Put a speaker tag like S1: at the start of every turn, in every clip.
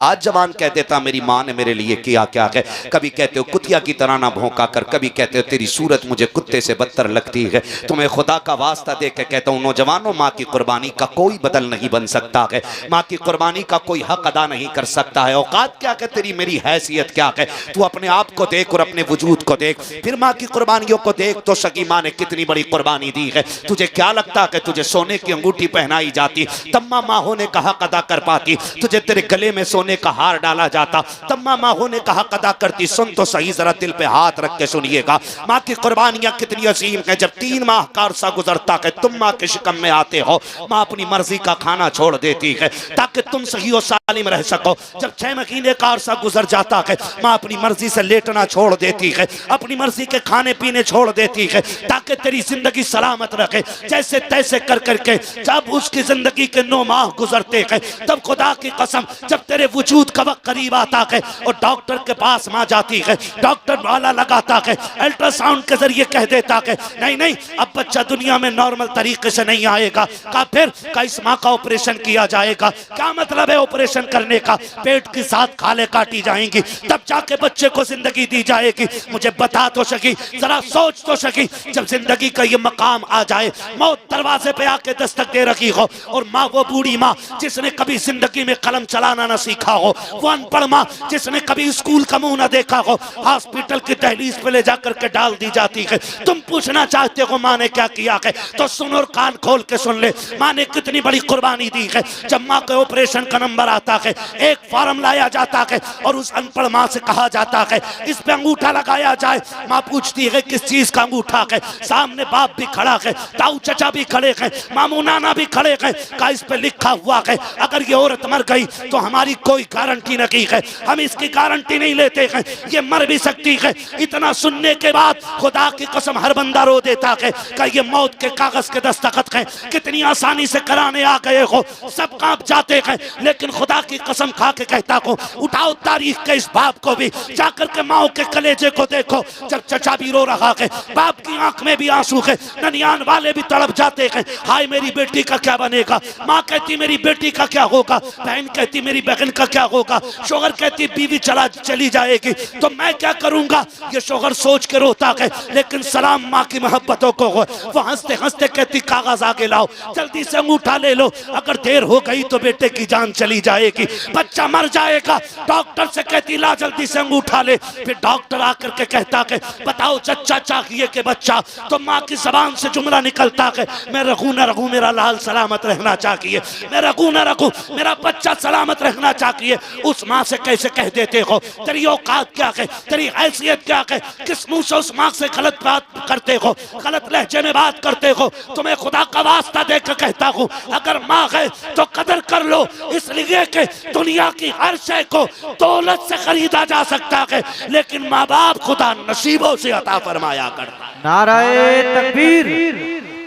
S1: आज जवान कह देता मेरी माँ ने मेरे लिए किया क्या है। कभी कहते हो कुतिया की तरह ना भौंका कर, कभी कहते हो तेरी सूरत मुझे कुत्ते से बदतर लगती है। तुम्हें खुदा का वास्ता दे के कहता हूँ नौजवानों, माँ की कुर्बानी का कोई बदल नहीं बन सकता है, माँ की कुर्बानी का कोई हक अदा नहीं कर सकता है। औकात क्या है तेरी, मेरी हैसियत क्या है। तू अपने आप को देख और अपने वजूद को देख, फिर माँ की कुर्बानियों को देख तो सगी माँ ने कितनी बड़ी कुर्बानी दी है। तुझे क्या लगता है तुझे सोने की अंगूठी पहनाई जाती तब माँ माँ होने का हक अदा कर पाती? तुझे तेरे गले में सोने का हार डाला जाता तब माँ माँ होने का हक अदा करती? सुन तो सही, जरा दिल पे हाथ रख के सुनिएगा, माँ की कुर्बानियां कितनी अजीम है। जब 3 माह का अरसा गुजरता है तुम माँ के शिकम में आते हो, माँ अपनी मर्जी का खाना छोड़ देती है ताकि तुम सही और सालिम रह सको। जब 6 महीने का अरसा गुजर जाता है माँ अपनी मर्जी से लेटना छोड़ देती है, अपनी मर्जी के खाने पीने छोड़ देती है ताकि तेरी जिंदगी सलामत रखे। जैसे तैसे कर करके जब उसकी जिंदगी के 9 माह गुजरते हैं तब खुदा की कसम जब तेरे वजूद का वक्त करीब आता है और डॉक्टर के पास मां जाती है, डॉक्टर वाला लगाता है, अल्ट्रासाउंड के जरिए कह देता है नहीं नहीं अब बच्चा दुनिया में नॉर्मल तरीके से नहीं आएगा, का फिर का इस माँ का ऑपरेशन किया जाएगा। क्या मतलब है ऑपरेशन करने का? पेट की 7 खाले काटी जाएंगी तब जाके बच्चे को जिंदगी दी जाएगी। मुझे बता तो सकी, जरा सोच तो सकी, जब जिंदगी का ये मकाम आ जाए, मौत दरवाजे पे आके दस्तक दे रखी हो और माँ वो बूढ़ी माँ जिसने कभी जिंदगी में कलम चलाना ना सीखा हो, वो अनपढ़ माँ जिसने कभी स्कूल का मुंह ना देखा हो, हॉस्पिटल की दहलीज पे ले जाकर के डाल दी जाती है। तुम पूछना चाहते हो माँ ने क्या किया है, तो सुन और कान खोल के सुन ले, माँ ने कितनी बड़ी कुर्बानी दी है। जब माँ के ऑपरेशन का नंबर आता है, एक फॉर्म लाया जाता है और उस अनपढ़ माँ से कहा जाता है इस पे अंगूठा लगाया जाए। माँ पूछती है किस चीज का अंगूठा है? सामने बाप भी खड़ा है, ताऊ चचा भी खड़े हैं, मामू नाना भी खड़े हैं, का इस पे लिखा हुआ है अगर ये औरत मर गई तो हमारी कोई गारंटी नहीं है, हम इसकी गारंटी नहीं लेते हैं, ये मर भी सकती है। इतना सुनने के बाद खुदा की कसम हर बंदा रो देता है कि ये मौत के कागज के दस्तखत हैं, कितनी आसानी से कराने आ गए हो, सब कांप जाते हैं। लेकिन खुदा की कसम खा के कहता हूं उठाओ तारीख के इस बाप को भी, जाकर के माओ के कलेजे को देखो। जब चचा भी रो रहा है, बाप की आंख में भी आंसू है, ननियान वाले भी तड़प जाते हैं, हाय मेरी बेटी का क्या बनेगा। माँ कहती मेरी बेटी का क्या होगा, बहन कहती मेरी बहन का क्या होगा, शोहर कहती बीवी चली जाएगी तो मैं क्या करूंगा। ये शोहर सोच के रोता है, लेकिन सलाम माँ की मोहब्बतों को वो हंसते हंसते कहती कागज आगे लाओ, जल्दी से अंगूठा ले लो, अगर देर हो गई तो बेटे की जान चली जाएगी, बच्चा मर जाएगा। डॉक्टर से कहती ला जल्दी से अंगूठा ले। फिर डॉक्टर आकर के कहता है बताओ चचा चाहिए कि बच्चा, तो माँ की जबान से जुमला निकलता है मैं रखूं ना रखूं मेरा लाल सलामत रहना चाहिए, मैं रखूं ना रखूं मेरा बच्चा सलामत रहना चाहिए। उस माँ से कैसे कह देते हो? तेरी औकात क्या है, तेरी हैसियत क्या है, किस मुंह से उस माँ से गलत बात करते हो, गलत लहजे में बात करते हो। तुम्हें खुदा का वास्ता देकर कहता हूँ अगर माँ है तो कदर कर लो, इसलिए कि दुनिया की हर शय को दौलत से खरीदा जा सकता है लेकिन माँ बाप खुदा नसीबों से अता फरमाया करता है।
S2: नाराए तकबीर,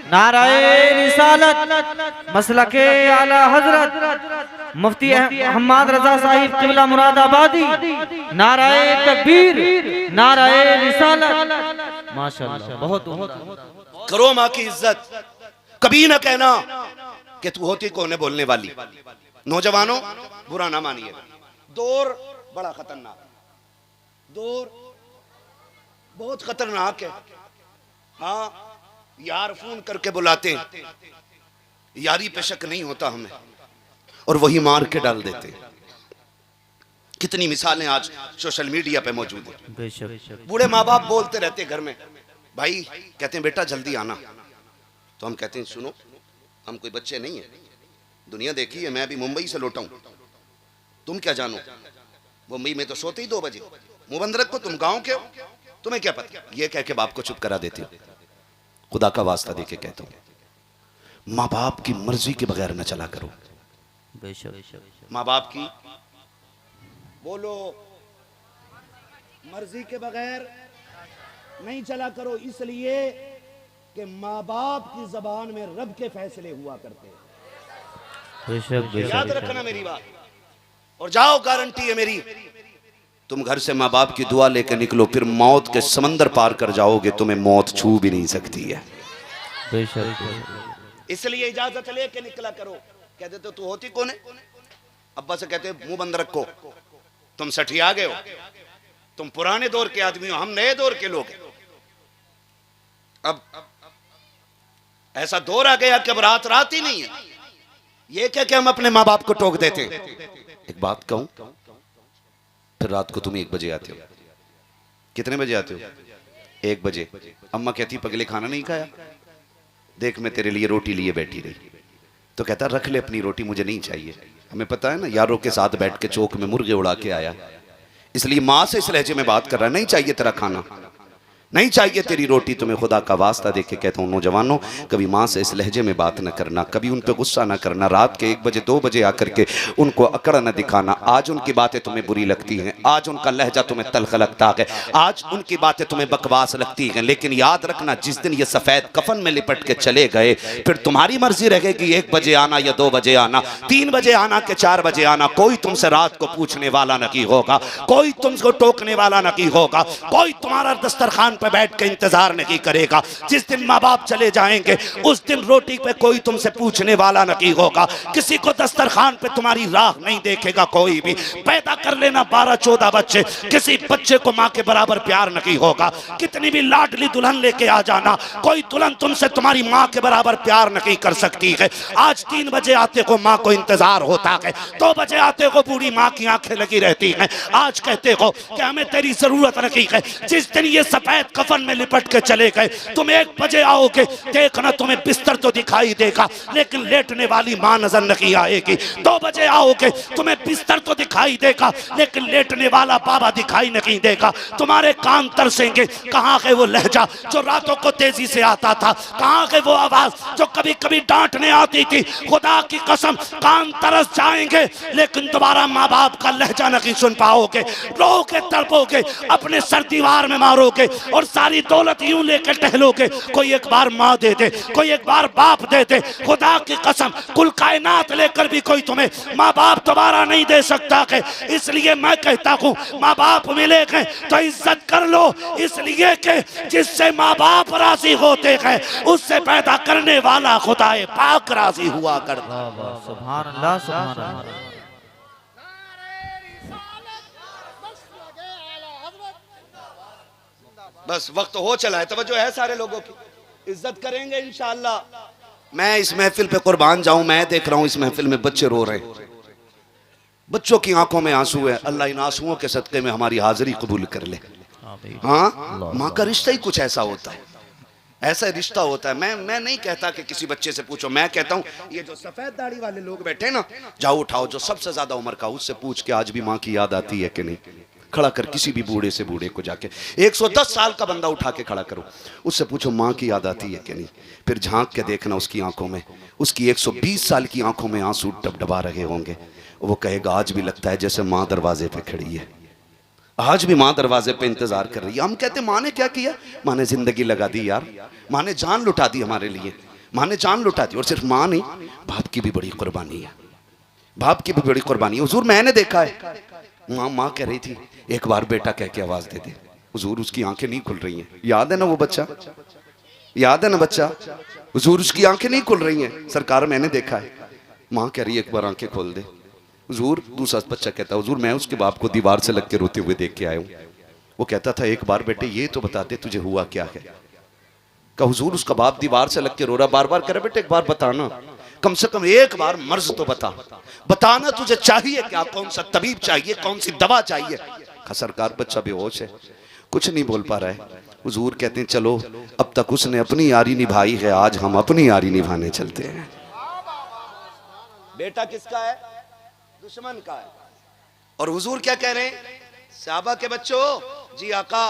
S2: नाराए रिसालत, मसलके आला हजरत मुफ्ती मोहम्मद रजा साहिब किबला मुरादाबादी, नाराए तकबीर, नाराए रिसालत। माशाअल्लाह, बहुत
S1: करो माँ की इज्जत। कभी ना कहना कि तू होती कौन है बोलने वाली। नौजवानों बुरा ना मानिए, दौर बड़ा खतरनाक, दौर बहुत खतरनाक है। हाँ यार फोन करके बुलाते, यारी पे शक नहीं होता हमें, और वही मार के डाल देते। कितनी मिसालें आज सोशल मीडिया पे मौजूद है। बूढ़े माँ बाप बोलते रहते घर में, भाई कहते हैं बेटा जल्दी आना, तो हम कहते हैं सुनो हम कोई बच्चे नहीं है, दुनिया देखी है, मैं अभी मुंबई से लौटा हूं, तुम क्या जानो, मुंबई में तो सोते ही 2 बजे, मुंह बंद रखो, तुम गांव के हो, तुम्हें क्या पता। ये कह के बाप को चुप करा देती हो। खुदा का वास्ता देके कहता हूं माँ बाप की मर्जी के बगैर न चला करो। माँ बाप की बोलो मर्जी के बगैर नहीं चला करो, इसलिए कि माँ बाप की जबान में रब के फैसले हुआ करते हैं। याद रखना मेरी बात, और जाओ गारंटी है मेरी, तुम घर से माँ बाप की दुआ लेकर निकलो, फिर मौत के समंदर पार कर जाओगे, तुम्हें मौत छू भी नहीं सकती है। इसलिए इजाजत लेके निकला करो। कह देते तू होती कौन है, अब्बा से कहते मुंह बंद रखो, तुम सठिया गए हो, तुम पुराने दौर के आदमी हो, हम नए दौर के लोग हैं। अब ऐसा दौर आ गया कि अब रात रात ही नहीं है। ये क्या कि हम अपने माँ बाप को टोक देते हैं। एक बात कहूं, फिर रात को तुम 1 बजे आते हो। कितने बजे आते हो? 1 बजे। अम्मा कहती पगले खाना नहीं खाया, देख मैं तेरे लिए रोटी लिए बैठी रही। तो कहता रख ले अपनी रोटी, मुझे नहीं चाहिए। हमें पता है ना, यारों के साथ बैठ के चौक में मुर्गे उड़ा के आया, इसलिए माँ से इस लहजे में बात कर रहा है, नहीं चाहिए तेरा खाना, नहीं चाहिए तेरी रोटी। तुम्हें खुदा का वास्ता दे के कहता हूँ नौजवानों, कभी माँ से इस लहजे में बात न करना, कभी उन पर गुस्सा न करना। रात के 1 बजे 2 बजे आकर के उनको अकड़ न दिखाना। आज उनकी बातें तुम्हें बुरी लगती हैं, आज उनका लहजा तुम्हें तल्ख लगता है, आज उनकी बातें तुम्हें बकवास लगती हैं, लेकिन याद रखना जिस दिन ये सफ़ेद कफन में लिपट के चले गए, फिर तुम्हारी मर्जी रहेगी 1 बजे आना या 2 बजे आना, 3 बजे आना कि 4 बजे आना। कोई तुमसे रात को पूछने वाला नहीं होगा, कोई तुमको टोकने वाला नहीं होगा, कोई तुम्हारा दस्तरखान पे बैठ के इंतजार नहीं करेगा। जिस दिन माँ बाप चले जाएंगे उस दिन रोटी पे कोई तुमसे पूछने वाला नहीं होगा, किसी को दस्तरखान पे तुम्हारी राह नहीं देखेगा कोई भी। पैदा कर लेना 12-14 बच्चे, किसी बच्चे को माँ के बराबर प्यार नहीं होगा। कितनी भी लाडली दुल्हन लेके आ जाना, कोई दुल्हन तुमसे तुम्हारी माँ के बराबर प्यार नहीं कर सकती है। आज 3 बजे आते हो माँ को इंतजार होता है, 2 बजे आते हो बूढ़ी माँ की आंखें लगी रहती हैं। आज कहते हो कि हमें तेरी जरूरत नहीं है। जिस दिन ये सफेद कफन में लिपट के चले गए, तुम 1 बजे आओगे, देखना तुम्हें बिस्तर तो दिखाई देगा लेकिन लेटने वाली मां नजर नहीं आएगी। 2 बजे आओगे, तुम्हें बिस्तर तो दिखाई देगा लेकिन लेटने वाला बाबा दिखाई नहीं देगा। तुम्हारे कान तरसेंगे, कहाँ है वो लहजा जो रातों को तेजी से आता था, कहाँ है वो आवाज जो कभी कभी डांटने आती थी। खुदा की कसम कान तरस जाएंगे लेकिन दोबारा माँ बाप का लहजा नहीं सुन पाओगे। रोके तड़पोगे, अपने सर दीवार में मारोगे और सारी दौलत यूं लेकर टहलोगे। कोई एक बार माँ दे दे, कोई एक बार बाप दे दे। खुदा की कसम कुल कायनात लेकर भी कोई तुम्हें माँ बाप दोबारा नहीं दे सकता है। इसलिए मैं कहता हूँ माँ बाप मिले गए तो इज्जत कर लो, इसलिए कि जिससे माँ बाप राजी होते हैं उससे पैदा करने वाला खुदाए पाक राजी हुआ करता।
S2: सुभान अल्लाह, सुभान अल्लाह।
S1: बस वक्त हो चला है, तवज्जो है सारे लोगों की, इज्जत करेंगे इंशाअल्लाह। मैं इस महफिल पे कुर्बान जाऊं, मैं देख रहा हूं इस महफिल में बच्चे रो रहे हैं, बच्चों की आंखों में आंसू है। अल्लाह इन आंसुओं के सदके में हमारी हाजिरी कबूल कर ले। हाँ, माँ का रिश्ता ही कुछ ऐसा होता है, ऐसा रिश्ता होता है। मैं नहीं कहता कि किसी बच्चे से पूछो, मैं कहता हूँ ये जो सफेद दाढ़ी वाले लोग बैठे ना, जाओ उठाओ जो सबसे ज्यादा उम्र का, उससे पूछ के आज भी माँ की याद आती है कि नहीं। खड़ा कर किसी भी बूढ़े से बूढ़े को जाके, 110 साल का बंदा उठा के खड़ा करो, उससे पूछो माँ की याद आती है कि नहीं। फिर झांक के देखना उसकी आंखों में, उसकी 120 साल की आंखों में आंसू डबडबा रहे होंगे। वो कहेगा आज भी लगता है जैसे माँ दरवाजे पे खड़ी है, आज भी माँ दरवाजे पे इंतजार कर रही है। हम कहते माँ ने क्या किया? माँ ने जिंदगी लगा दी यार, माँ ने जान लुटा दी हमारे लिए, माँ ने जान लुटा दी। और सिर्फ माँ नहीं, बाप की भी बड़ी कुर्बानी है, बाप की भी बड़ी कुर्बानी है। हुजूर मैंने देखा है, माँ कह रही थी एक बार बेटा कह के आवाज दे दे। हुजूर उसकी आंखें नहीं खुल रही हैं, याद है ना वो बच्चा, याद है ना बच्चा, हुजूर उसकी आंखें नहीं खुल रही हैं, सरकार मैंने देखा है। माँ कह रही है एक बार आंखें खोल दे। हुजूर, दूसरा बच्चा कहता हुजूर मैं उसके बाप को दीवार से लग के रोते हुए देख के आया हूँ। वो कहता था एक बार बेटे ये तो बता दे तुझे हुआ क्या है। कहा हुजूर उसका बाप दीवार से लग के रो रहा, बार बार कह रहा बेटे एक बार बताना, कम से कम एक बार मर्ज तो बताना तुझे चाहिए क्या, कौन सा तबीब चाहिए, कौन सी दवा चाहिए। सरकार बच्चा बेहोश है, कुछ नहीं बोल पा रहा है। हुजूर कहते हैं चलो अब तक उसने अपनी यारी निभाई है, आज हम अपनी यारी निभाने चलते हैं। बेटा किसका है? दुश्मन का है। और हुजूर क्या कह रहे हैं? सहाबा के बच्चों, जी आका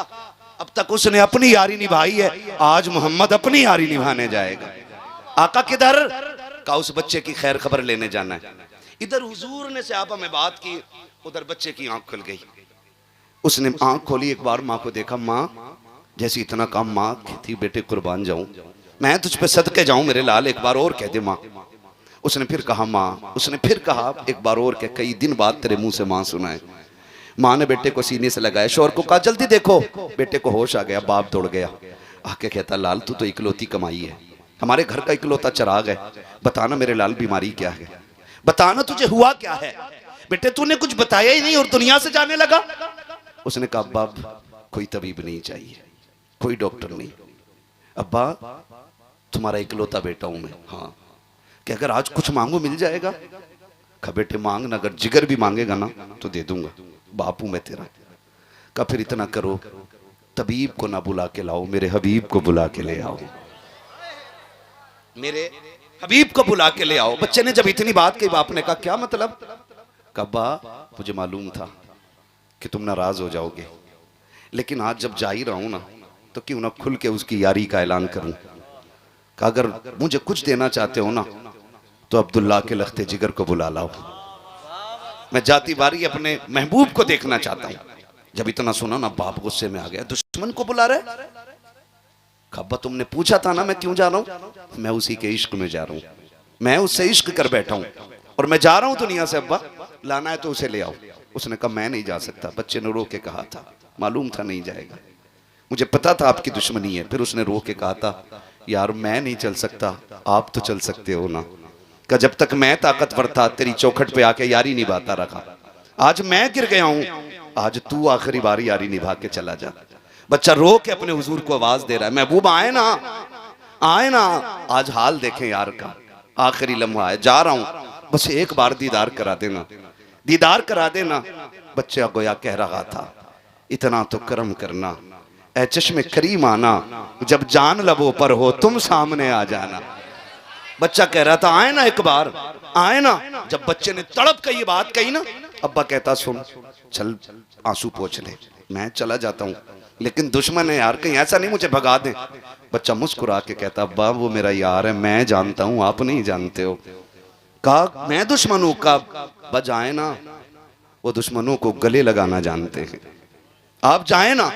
S1: अब तक उसने अपनी यारी निभाई है, आज मोहम्मद अपनी यारी निभाने जाएगा। आका किधर? का उस बच्चे की खैर खबर लेने जाना है। इधर हुजूर ने सहाबा में बात की, उधर बच्चे की आंख खुल गई। उसने आंख खोली, एक बार माँ को देखा, माँ जैसे इतना काम माँ थी, बेटे कुर्बान जाऊं मैं, तुझ पे सदके जाऊं मेरे लाल, एक बार और कह दे माँ। उसने फिर कहा माँ, उसने फिर कहा एक बार और कह, कई दिन बाद तेरे मुंह से माँ सुना है। माँ ने बेटे को सीने से लगाया, शोर को कहा जल्दी देखो। बेटे को होश आ गया, बाप दौड़ गया, आके कहता लाल तू तो इकलौती कमाई है, हमारे घर का इकलौता चिराग है, बताना मेरे लाल बीमारी क्या है, बताना तुझे हुआ क्या है। बेटे तूने कुछ बताया ही नहीं और दुनिया से जाने लगा। उसने कहा अब्बा कोई तबीब नहीं चाहिए, कोई डॉक्टर नहीं। अब्बा तुम्हारा इकलौता बेटा हूं मैं। हाँ कि अगर आज कुछ मांगो मिल जाएगा। कहा बेटे मांग ना, अगर जिगर भी मांगेगा ना तो दे दूंगा, बापू मैं तेरा। कहा फिर इतना करो, तबीब को ना बुला के लाओ, मेरे हबीब को बुला के ले आओ, मेरे हबीब को बुला के ले आओ। बच्चे ने जब इतनी बात कही, बाप ने कहा क्या मतलब? कब्बा मुझे मालूम था कि तुम नाराज हो जाओगे, लेकिन आज जब जा ही रहा हूं ना तो क्यों ना खुल के उसकी यारी का ऐलान करूं। कहा अगर मुझे कुछ देना चाहते हो ना तो अब्दुल्ला के लख्ते जिगर को बुला लाओ, मैं जाती बारी अपने महबूब को देखना चाहता हूं। जब इतना सुना ना बाप गुस्से में आ गया, दुश्मन को बुला रहे। अब्बा तुमने पूछा था ना मैं क्यों जा रहा हूं? मैं उसी के इश्क में जा रहा हूं, मैं उससे इश्क कर बैठा हूं और मैं जा रहा हूं दुनिया से। अब्बा लाना है तो उसे ले आओ। उसने कहा मैं नहीं जा सकता। बच्चे ने रो के कहा था, मालूम था नहीं जाएगा, मुझे पता था आपकी दुश्मनी है। फिर उसने रो के कहा था यार मैं नहीं चल सकता, आप तो चल सकते हो ना। कि जब तक मैं ताकतवर था तेरी चौखट पे आके यारी निभाता रखा, आज मैं गिर गया हूं, आज तू आखिरी बार यारी निभा के चला जा। बच्चा रो के अपने हुजूर को आवाज दे रहा है, महबूब आए ना, आए ना, आज हाल देखें यार का, आखिरी लम्हा है, जा रहा हूं, बस एक बार दीदार करा देना, दीदार करा देना। बच्चा गोया कह रहा था इतना तो करम करना, ऐ चश्मे करीम आना, जब जान लबों पर हो तुम सामने आ जाना। बच्चा कह रहा था आए ना एक बार, आए ना। जब बच्चे ने तड़प कर ये बात कही ना, अब्बा कहता सुन चल आंसू पोंछ ले, मैं चला जाता हूं, लेकिन दुश्मन है यार, कहीं ऐसा नहीं मुझे भगा दे। बच्चा मुस्कुरा के कहता अब्बा वो मेरा यार है, मैं जानता हूं आप नहीं जानते हो। कहा मैं दुश्मन हूं? का बस जाए ना, वो दुश्मनों को गले लगाना जानते हैं, आप जाए ना।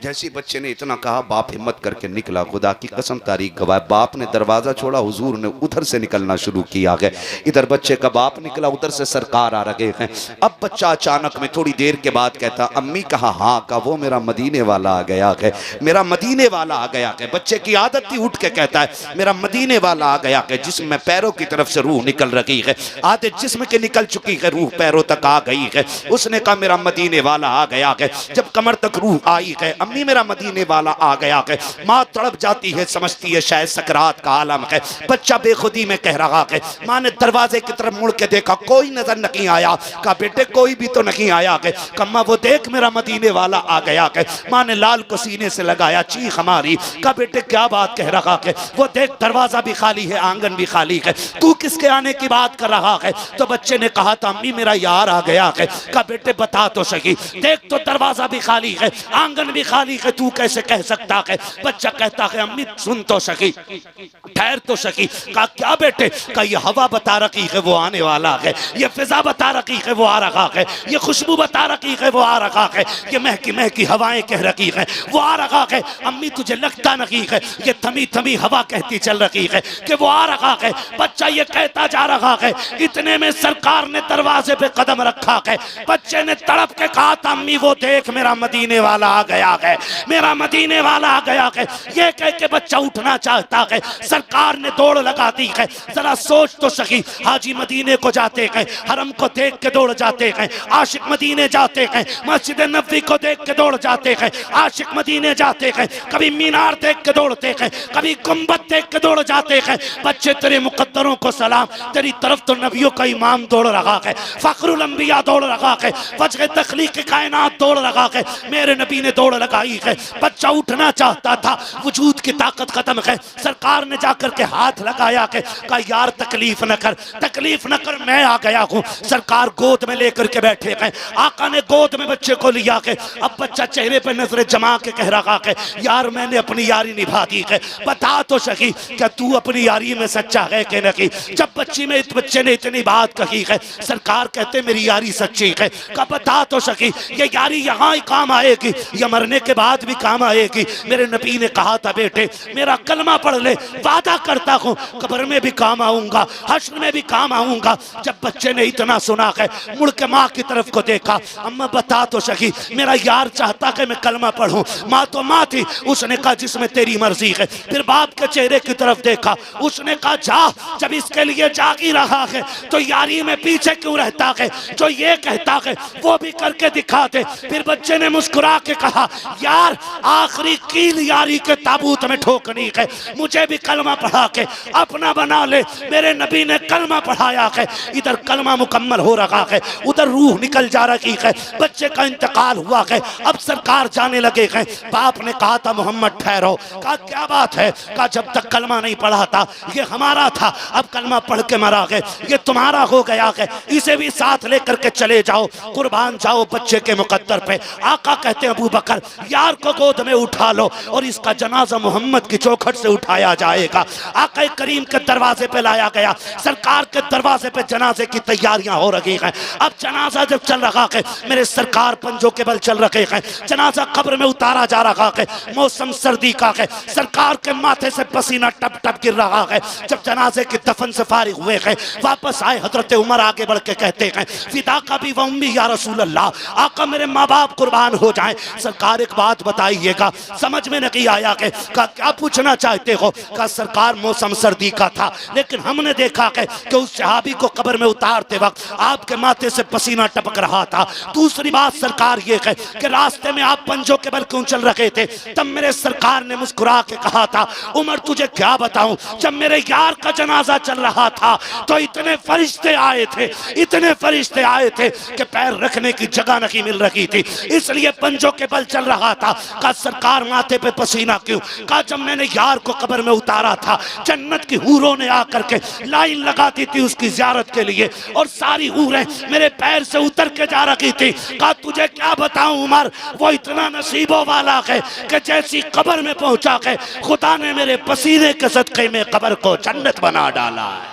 S1: जैसे बच्चे ने इतना कहा बाप हिम्मत करके निकला। खुदा की कसम तारीख गवाह, बाप ने दरवाजा छोड़ा, हुजूर ने उधर से निकलना शुरू किया है। इधर बच्चे का बाप निकला, उधर से सरकार आ रहे हैं। अब बच्चा अचानक में थोड़ी देर के बाद कहता अम्मी कहा हाँ, का वो मेरा मदीने वाला आ गया है, मेरा मदीने वाला आ गया है। बच्चे की आदत थी उठ के कहता है मेरा मदीने वाला आ गया है, जिसम में पैरों की तरफ से रूह निकल रही है, आधे जिस्म के निकल चुकी है, रूह पैरों तक आ गई है। उसने कहा मेरा मदीने वाला आ गया है। जब कमर तक रूह आई है, अम्मी मेरा मदीने वाला आ गया है। माँ तड़प जाती है, समझती है शायद सकरात का आलम है। बच्चा बेखुदी में कह रहा है। माँ ने दरवाजे की तरफ मुड़ के देखा, कोई नजर नहीं आया। कहा बेटे कोई भी तो नहीं आया है। कम्मा वो देख मेरा मदीने वाला आ गया है। माँ ने लाल को सीने से लगाया, चीख हमारी। कहा बेटे क्या बात कह रहा है? वो देख दरवाजा भी खाली है, आंगन भी खाली है, तू किसके आने की बात कर रहा है? तो बच्चे ने कहा था अम्मी मेरा यार आ गया है। कहा बेटे बता तो सही, देख तो दरवाजा भी खाली है, आंगन भी खाली है, तू कैसे कह सकता है? बच्चा कहता है अम्मी सुन तो सकी, ठहर तो सकी। कहा क्या बेटे? कहा ये हवा बता रही है वो आने वाला है, ये फिजा बता रही है वो आ रहा है, ये खुशबू बता रही है वो आ रहा है, ये महकी महकी हवाएं कह रही है वो आ रहा है। अम्मी तुझे लगता नहीं है ये थमी थमी हवा कहती चल रही है कि वो आ रहा है? बच्चा ये कहता जा रहा है, इतने में सरकार ने दरवाजे पे कदम रखा है। बच्चे ने तड़प के कहा था अम्मी वो देख मेरा मदीने वाला आ गया है, मेरा मदीने वाला आ गया है। ये कह के बच्चा उठना चाहता है, सरकार ने दौड़ लगा दी है। जरा सोच तो सही, हाजी मदीने को जाते हैं, हरम को देख के दौड़ जाते हैं, आशिक मदीने जाते हैं, मस्जिद नबी को देख के दौड़ जाते हैं, आशिक मदीने जाते हैं, कभी मीनार देख के दौड़ते हैं, कभी गुंबद देख के दौड़ जाते हैं। बच्चे तेरे मुकद्दरों को सलाम, तेरी तरफ तो नबियों का इमाम दौड़ रहा है, फखरुल अंबिया दौड़ रहा है, वजह तखलीक कायनात दौड़ रहा है, मेरे नबी ने दौड़ लगाई है। बच्चा उठना चाहता था, वजूद की ताकत खत्म है। सरकार ने जाकर के हाथ लगाया के कहा यार तकलीफ न कर, तकलीफ न कर, मैं आ गया हूँ। सरकार गोद में लेकर के बैठे हैं, आका ने गोद में बच्चे को लिया के। अब बच्चा चेहरे पे नजरें जमा के कह रहा है यार मैंने अपनी यारी निभा दी है, बता तो सही क्या तू अपनी यारी में सच्चा है कि नहीं? जब बच्चे ने इतनी बात कही है, सरकार कहते मेरी यारी सच्ची है। कहा बता तो सकी ये यारी यहाँ ही काम आएगी या मरने
S3: के बाद भी काम आएगी। मेरे नबी ने कहा था बेटे मेरा कलमा पढ़ ले, वादा करता हूँ कब्र में भी काम आऊंगा, हश्र में भी काम आऊंगा। जब बच्चे ने इतना सुना है मुड़ के माँ की तरफ को देखा, अम्मा बता तो सकी मेरा यार चाहता कि मैं कलमा पढ़ूं। माँ तो माँ थी, उसने कहा जिसमें तेरी मर्जी है। फिर बाप के चेहरे की तरफ देखा, उसने कहा जा, जब इसके लिए जाग ही रहा है तो यारी में पीछे क्यों रहता है, जो ये कहता है वो भी करके दिखा दे। फिर बच्चे ने मुस्कुरा के कहा यार आखिरी कील यारी के ताबूत में ठोकनी है, मुझे भी कलमा पढ़ा के अपना बना ले। मेरे नबी ने कलमा पढ़ाया है, इधर कलमा मुकम्मल हो रहा है, उधर रूह निकल जा रही है, बच्चे का इंतकाल हुआ है। अब सरकार जाने लगे हैं। बाप ने कहा था मोहम्मद ठहरो। कहा क्या बात है? कहा जब तक कलमा नहीं पढ़ा था ये हमारा था, अब कलमा पढ़ के मरा है, ये तुम्हारा हो गया है, इसे भी साथ लेकर के चले जाओ, कुर्बान जाओ बच्चे के मुकद्दर पे। आका कहते हैं अबू बकर यार को गोद में उठा लो और इसका जनाजा मोहम्मद की चौखट से उठाया जाएगा। आका करीम के दरवाजे पे लाया गया, सरकार के दरवाजे पे जनाजे की तैयारियां हो रही हैं। अब जनाजा जब चल रहा है, मेरे सरकार पंजों के बल चल रहे हैं, जनाजा कब्र में उतारा जा रहा है, मौसम सर्दी का है, सरकार के माथे से पसीना टप टप गिर रहा है। जब जनाजे के दफन से फारिग हुए हैं, वापस आए, हजरत उमर आगे बढ़ के कहते हैं फिदा का भी वम्मी या रसूल अल्लाह, आका मेरे माँ बाप कुर्बान हो जाएं। सरकार एक बात बताइएगा, समझ में नहीं आया कि क्या पूछना चाहते हो? का सरकार मौसम सर्दी का था, लेकिन हमने देखा है कि उस सहाबी को कब्र में उतारते वक्त आपके माथे से पसीना टपक रहा था। दूसरी बात सरकार ये है कि रास्ते में आप पंजों के बल क्यों चल रहे थे? तब मेरे सरकार ने मुस्कुरा के कहा था उमर तुझे क्या बताऊं, जब मेरे यार का जनाजा चल रहा था तो इतने फरिश्ते आए थे, इतने फरिश्ते आए थे कि पैर रखने की जगह नहीं मिल रही थी, इसलिए पंजों के बल चल रहा था। कहा सरकार माथे पे पसीना क्यों? कहा जब मैंने यार को कब्र में उतारा था, जन्नत की हूरों ने आकर के लाइन लगाती थी उसकी ज़ियारत के लिए, और सारी हूरें मेरे पैर से उतर के जा रही थी। कहा तुझे क्या बताऊं उमर, वो इतना नसीबों वाला है कि जैसी कब्र में पहुंचा है खुदा ने मेरे पसीने के सदक़े में कब्र को जन्नत बना डाला है।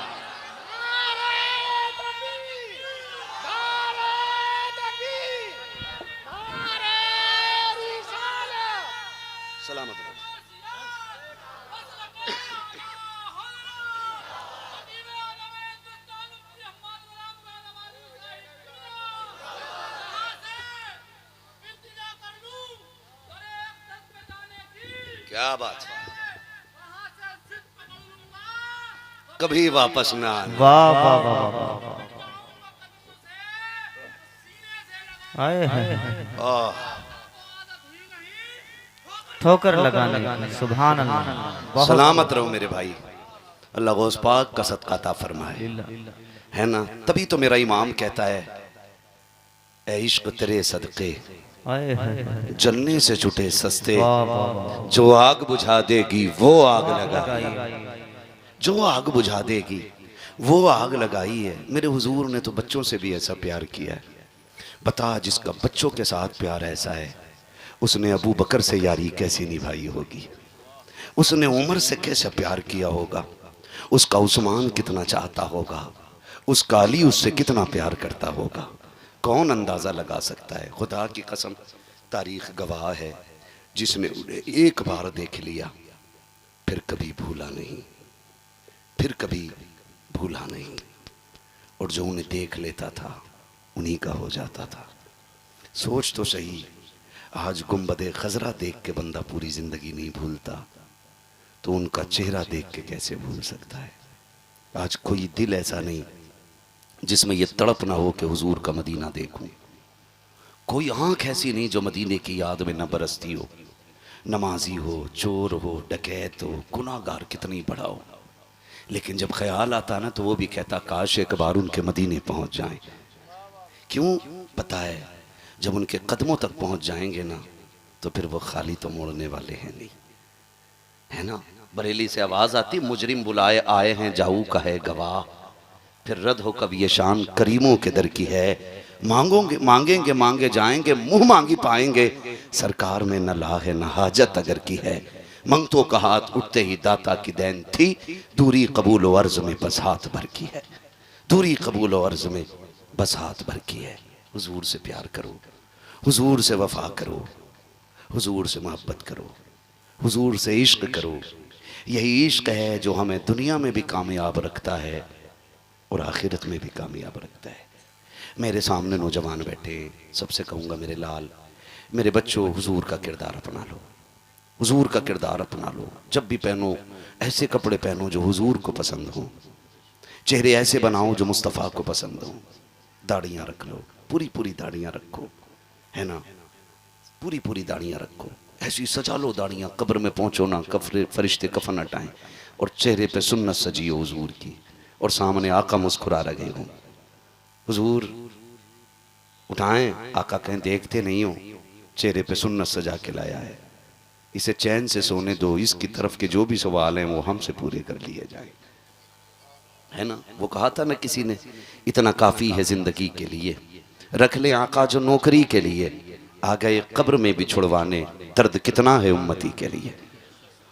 S1: सलामत रहो। क्या बात है, कभी वापस ना आना।
S2: वाह वाह वाह वाह, आए हैं
S1: आह,
S2: ठोकर लगाने, सुभान अल्लाह।
S1: सलामत रहो मेरे भाई, अल्लाह गौस पाक का सदका अता फरमाए, है ना। तभी तो मेरा इमाम कहता है ऐ इश्क तेरे सदके
S2: आए हैं
S1: जलने से छुटे सस्ते,
S2: वाह वाह वाह,
S1: जो आग बुझा देगी वो आग लगाई, जो आग बुझा देगी वो आग लगाई है। मेरे हुजूर ने तो बच्चों से भी ऐसा प्यार किया है। बता जिसका बच्चों के साथ प्यार ऐसा है, उसने अबू बकर से यारी कैसी निभाई होगी, उसने उमर से कैसा प्यार किया होगा, उसका उस्मान कितना चाहता होगा, उसका अली उससे कितना प्यार करता होगा। कौन अंदाज़ा लगा सकता है? खुदा की कसम तारीख गवाह है, जिसने उन्हें एक बार देख लिया फिर कभी भूला नहीं, फिर कभी भूला नहीं, और जो उन्हें देख लेता था उन्हीं का हो जाता था। सोच तो सही, आज गुंबदे खजरा देख के बंदा पूरी जिंदगी नहीं भूलता, तो उनका चेहरा देख के कैसे भूल सकता है? आज कोई दिल ऐसा नहीं जिसमें ये तड़प ना हो कि हुजूर का मदीना देखूं, कोई आंख ऐसी नहीं जो मदीने की याद में न बरसती हो। नमाजी हो, चोर हो, डकैत हो, गुनाहगार कितनी बड़ा हो, लेकिन जब ख्याल आता ना तो वो भी कहता काश एक बार उनके मदीने पहुंच जाएं। क्यों? पता है जब उनके कदमों तक पहुंच जाएंगे ना तो फिर वो खाली तो मोड़ने वाले हैं नहीं, है ना। बरेली से आवाज आती मुजरिम बुलाए आए हैं जाऊ का है गवाह, फिर रद्द हो कब ये शान करीमों के दर की है। मांगोगे मांगेंगे मांगे जाएंगे, मुंह मांगी पाएंगे, सरकार में न ला है न हाजत अगर की है। मंगतों का हाथ उठते ही दाता की देन थी, दूरी कबूल व अर्ज में बस हाथ भर की है, दूरी कबूल व अर्ज में बस हाथ भर की है। हुजूर से प्यार करो, हुजूर से वफा करो, हुजूर से मोहब्बत करो, हुजूर से इश्क करो। यही इश्क है जो हमें दुनिया में भी कामयाब रखता है और आखिरत में भी कामयाब रखता है। मेरे सामने नौजवान बैठे, सबसे कहूँगा मेरे लाल, मेरे बच्चों, हुजूर का किरदार अपना लो, हुजूर का किरदार अपना लो। जब भी पहनो ऐसे कपड़े पहनो जो हुजूर को पसंद हो, चेहरे ऐसे बनाओ जो मुस्तफ़ा को पसंद हो। दाढ़ियाँ रख लो, पूरी पूरी दाढ़ियाँ रखो, है ना, पूरी पूरी दाढ़ियाँ रखो, ऐसी सजा लो दाढ़ियाँ, कब्र में पहुँचो ना, फरिश्ते कफन हटाएं और चेहरे पे सुन्नत सजी हो हुजूर की, और सामने आका मुस्कुरा रहे हो। हुजूर उठाएं, आका कहें देखते नहीं हो, चेहरे पे सुन्नत सजा के लाया है, इसे चैन से सोने दो, इसकी तरफ के जो भी सवाल हैं वो हमसे पूरे कर लिए जाएं, है ना। वो कहा था ना किसी ने, इतना काफ़ी है ज़िंदगी के लिए, रख ले आका जो नौकरी के लिए, आ गए कब्र में भी छुड़वाने, दर्द कितना है उम्मती के लिए।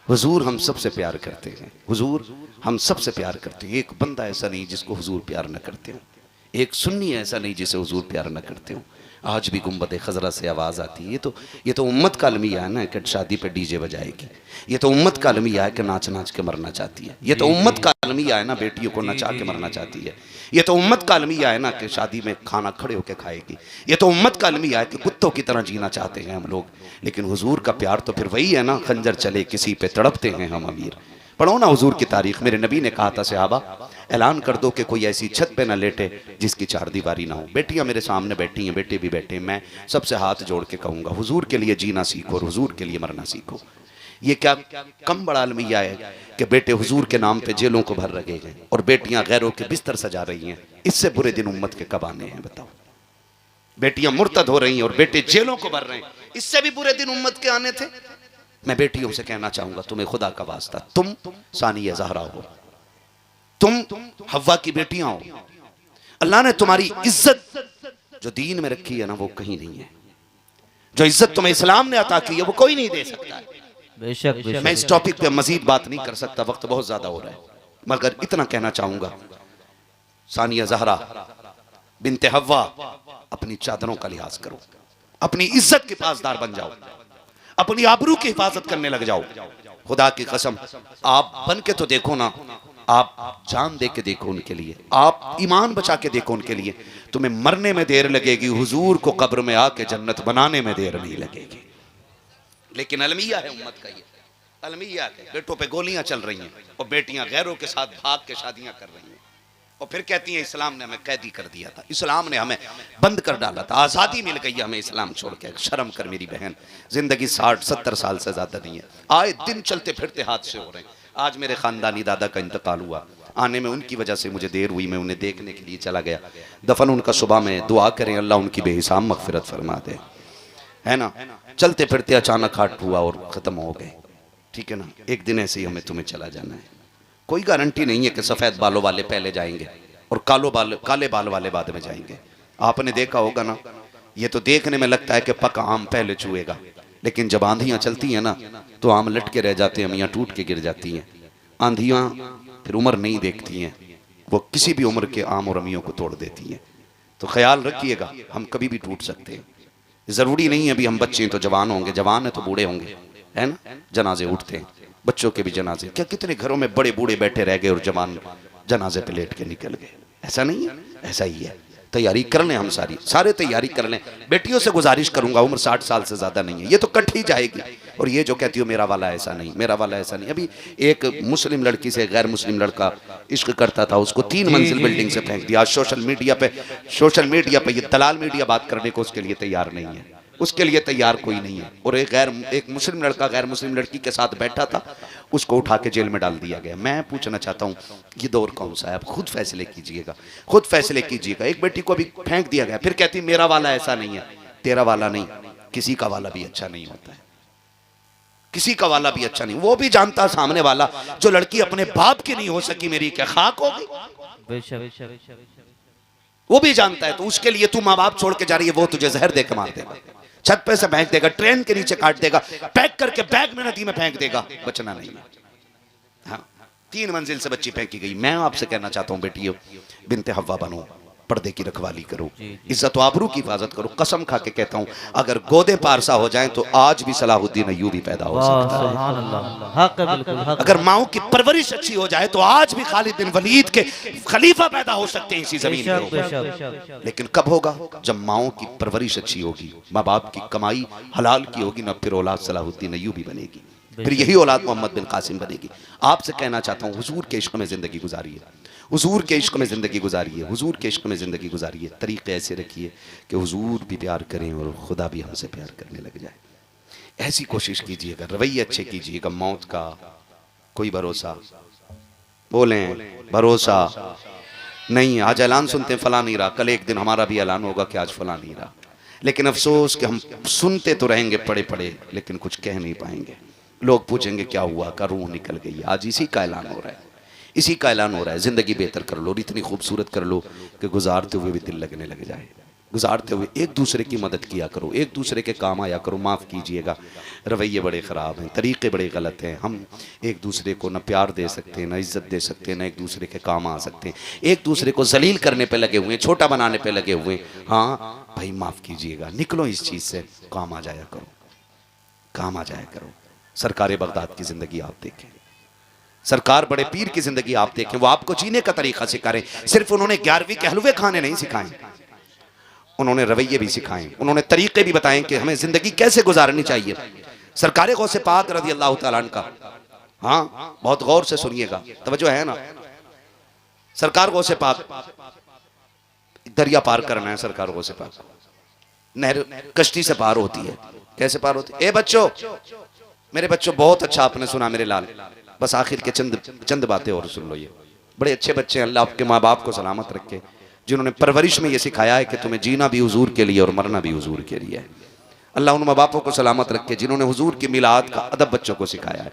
S1: हुजूर हम सबसे प्यार करते हैं, हुजूर हम सबसे प्यार करते हैं। एक बंदा ऐसा नहीं जिसको हुजूर प्यार न करते हो, एक सुन्नी ऐसा नहीं जिसे हुजूर प्यार न करते हो। आज भी गुंबद खजरा से आवाज़ आती है, ये तो उम्मत का अलमिया है ना कि शादी पे डीजे बजाएगी, ये तो उम्मत का अलमिया है कि नाच नाच के मरना चाहती है, ये तो उम्मत का अलमिया है ना बेटियों को नचा के मरना चाहती है, ये तो उम्मत का अलमिया है ना कि शादी में खाना खड़े होकर खाएगी, ये तो उम्मत का अलमिया है कि कुत्तों की तरह जीना चाहते हैं हम लोग। लेकिन हुजूर का प्यार तो फिर वही है ना, खंजर चले किसी पे तड़पते हैं हम अमीर। पढ़ो ना हुजूर की तारीख, मेरे नबी ने कहा था सहाबा, ऐलान कर दो कि कोई ऐसी छत पे ना लेटे जिसकी चार दीवारी ना हो। बेटियां मेरे सामने बैठी हैं, बेटे भी बैठे हैं, मैं सबसे हाथ जोड़ के कहूँगा, हुजूर के लिए जीना सीखो और हुजूर के लिए मरना सीखो। ये क्या कम बड़ा अलमिया है कि बेटे हुजूर के नाम पे जेलों को भर रहे हैं और बेटियां गैरों के बिस्तर सजा रही हैं। इससे बुरे दिन उम्मत के कब आने हैं बताओ। बेटियां मुर्तद हो रही हैं और बेटे जेलों को भर रहे हैं, इससे भी बुरे दिन उम्मत के आने थे। मैं बेटियों से कहना चाहूंगा, तुम्हें खुदा का वास्ता, तुम सानिया ज़हरा हो, तुम हव्वा की बेटियां हो। अल्लाह ने तुम्हारी इज्जत जो दीन में रखी है ना, वो कहीं नहीं है। जो इज्जत तुम्हें इस्लाम ने अता की है वो कोई नहीं दे सकता है।
S2: बेशक
S1: मैं इस टॉपिक पे मजीद बात नहीं कर सकता, वक्त बहुत ज्यादा हो रहा है, मगर इतना कहना चाहूंगा, सानिया ज़हरा बिनते हव्वा, अपनी चादरों का लिहाज करो, अपनी इज्जत के पासदार बन जाओ, अपनी आबरू की हिफाजत करने लग जाओ। खुदा की कसम, आप बन के तो देखो ना, आप जान दे के देखो उनके लिए, आप ईमान बचा के देखो उनके लिए। तुम्हें मरने में देर लगेगी, हुजूर को कब्र में आके जन्नत बनाने में देर नहीं लगेगी। लेकिन अलमिया है उम्मत का, ये अलमिया है, बेटों पे गोलियां चल रही हैं और बेटियां गैरों के साथ भाग के शादियां कर रही हैं और फिर कहती हैं इस्लाम ने हमें कैदी कर दिया था, इस्लाम ने हमें बंद कर डाला था, आज़ादी मिल गई हमें इस्लाम छोड़ के। शर्म कर मेरी बहन, जिंदगी 60-70 साल से ज्यादा नहीं है, आए दिन चलते फिरते हादसे हो रहे हैं। आज मेरे खानदानी दादा का इंतकाल हुआ, आने में उनकी वजह से मुझे देर हुई, मैं उन्हें देखने के लिए चला गया। दफन उनका सुबह में, दुआ करें अल्लाह उनकी बेहिसाब मगफिरत फरमा दे, है ना। चलते फिरते अचानक हार्ट हुआ और ख़त्म हो गए, ठीक है ना। एक दिन ऐसे ही हमें तुम्हें चला जाना है, कोई गारंटी नहीं है कि सफ़ेद बालों वाले पहले जाएंगे और काले बाल वाले बाद में जाएंगे। आपने देखा होगा ना, ये तो देखने में लगता है कि पका आम पहले छुएगा, लेकिन जब आंधियाँ चलती हैं ना तो आम लटके रह जाते हैं, मियाँ टूट के गिर जाती हैं। आंधियाँ फिर उम्र नहीं देखती हैं, वो किसी भी उम्र के आम और अमियों को तोड़ देती हैं। तो ख्याल रखिएगा, हम कभी भी टूट सकते हैं। ज़रूरी नहीं है अभी हम बच्चे हैं तो जवान होंगे, जवान है तो बूढ़े होंगे, है ना। जनाजे उठते हैं, बच्चों के भी जनाजे, क्या कितने घरों में बड़े बूढ़े बैठे रह गए और जवान जनाजे पे लेट के निकल गए। ऐसा नहीं है, ऐसा ही है। तैयारी कर लें, हम सारे तैयारी कर लें। बेटियों से गुजारिश करूंगा, उम्र 60 साल से ज़्यादा नहीं है, ये तो कट ही जाएगी। और ये जो कहती हो मेरा वाला ऐसा नहीं, मेरा वाला ऐसा नहीं, अभी एक मुस्लिम लड़की से गैर मुस्लिम लड़का इश्क करता था, उसको 3 मंजिल बिल्डिंग से फेंक दिया। आज सोशल मीडिया पे ये दलाल मीडिया बात करने को उसके लिए तैयार नहीं है, उसके लिए तैयार कोई नहीं है। और एक मुस्लिम लड़का गैर मुस्लिम लड़की के साथ बैठा था, उसको उठा के जेल में डाल दिया गया। मैं पूछना चाहता हूँ, ये दौर कौन सा है? आप खुद फैसले कीजिएगा, खुद फैसले कीजिएगा। एक बेटी को अभी फेंक दिया गया, फिर कहती मेरा वाला ऐसा नहीं है, तेरा वाला नहीं, किसी का वाला भी अच्छा नहीं होता है, किसी का वाला भी अच्छा नहीं। वो भी जानता सामने वाला, जो लड़की अपने बाप की नहीं हो सकी, मेरी क्या खाक होगी, वो भी जानता है। तो उसके लिए तू माँ बाप छोड़ के जा रही है, वो तुझे जहर दे के मार देगा, छत पे से फेंक देगा, ट्रेन के नीचे काट देगा, पैक करके बैग में नदी में फेंक देगा, बचना नहीं है। हाँ, 3 मंजिल से बच्ची फेंकी गई। मैं आपसे कहना चाहता हूँ बेटियों, बिनते हव्वा बनो, पर्दे की रखवाली करो,
S2: जी।
S1: इज्जत व आबरू की हिफाजत करो। कसम खा के कहता हूँ, अगर गोदे पारसा हो जाएं तो आज भी सलाहुद्दीन अय्यूबी पैदा हो
S2: वाह
S1: सकता है।
S2: सुभान अल्लाह, हक है, बिल्कुल हक।
S1: अगर माओ की परवरिश अच्छी हो जाए तो आज भी खालिद बिन वलीद के खलीफा पैदा हो सकते हैं इसी जमीन
S2: बेशक
S1: पे।
S2: बेशक।
S1: लेकिन कब होगा? जब माओ की परवरिश अच्छी होगी, माँ बाप की कमाई हलाल की होगी ना, फिर औलाद सलाहुद्दीन अय्यूबी बनेगी, फिर यही औलाद मोहम्मद बिन कासिम बनेगी। आपसे कहना चाहता हूँ, हुजूर के इश्क में जिंदगी गुजारिए, हुजूर के इश्क में ज़िंदगी गुजारिए, हुजूर के इश्क में ज़िंदगी गुजारिए। तरीक़े ऐसे रखिए कि हुजूर भी प्यार करें और खुदा भी हमसे प्यार करने लग जाए। ऐसी कोशिश कीजिएगा, रवैये अच्छे कीजिएगा। मौत का कोई भरोसा, बोलें भरोसा नहीं। आज ऐलान सुनते हैं फला नहीं रहा, कल एक दिन हमारा भी ऐलान होगा कि आज फला नहीं रहा। लेकिन अफसोस कि हम सुनते तो रहेंगे पड़े पड़े, लेकिन कुछ कह नहीं पाएंगे। लोग पूछेंगे क्या हुआ, का रूह निकल गई। आज इसी का ऐलान हो रहा है, इसी का ऐलान हो रहा है। ज़िंदगी बेहतर कर लो और इतनी खूबसूरत कर लो कि गुजारते हुए भी दिल लगने लग जाए। गुजारते हुए एक दूसरे की मदद किया करो, एक दूसरे के काम आया करो। माफ़ कीजिएगा, रवैये बड़े ख़राब हैं, तरीक़े बड़े गलत हैं। हम एक दूसरे को न प्यार दे सकते हैं, न इज़्ज़त दे सकते हैं, न एक दूसरे के काम आ सकते हैं। एक दूसरे को जलील करने पे लगे हुए हैं, छोटा बनाने पे लगे हुए हैं। हाँ भाई माफ़ कीजिएगा, निकलो इस चीज़ से, काम आ जाया करो, काम आ जाया करो। सरकार बगदाद की ज़िंदगी आप देखें, सरकार बड़े पीर की ज़िंदगी आप देखें, वो आपको जीने का तरीक़ा सिखा रहे हैं। सिर्फ उन्होंने 11वीं के हलवे खाने नहीं सिखाए, उन्होंने रवैये भी सिखाए, उन्होंने तरीक़े भी बताएं कि हमें ज़िंदगी कैसे गुजारनी चाहिए। सरकार गौसे पाक रज़ी अल्लाह तआला अन्हु का, हाँ बहुत गौर से सुनिएगा, तवज्जो है ना। सरकार गौसे पाक, दरिया पार करना है सरकार गौसे पाक, नहर कश्ती से पार होती है। कैसे पार होती है? ए बच्चों, मेरे बच्चों, बहुत अच्छा आपने सुना मेरे लाल, बस आखिर के चंद बातें और सुन लो। ये बड़े अच्छे बच्चे हैं, अल्लाह आपके माँ बाप को सलामत रखे, जिन्होंने परवरिश में ये सिखाया है कि तुम्हें जीना भी हुजूर के लिए और मरना भी हुजूर के लिए है। अल्लाह उन माँ बापों को सलामत रखे जिन्होंने हुजूर की मिलाद का अदब बच्चों को सिखाया है।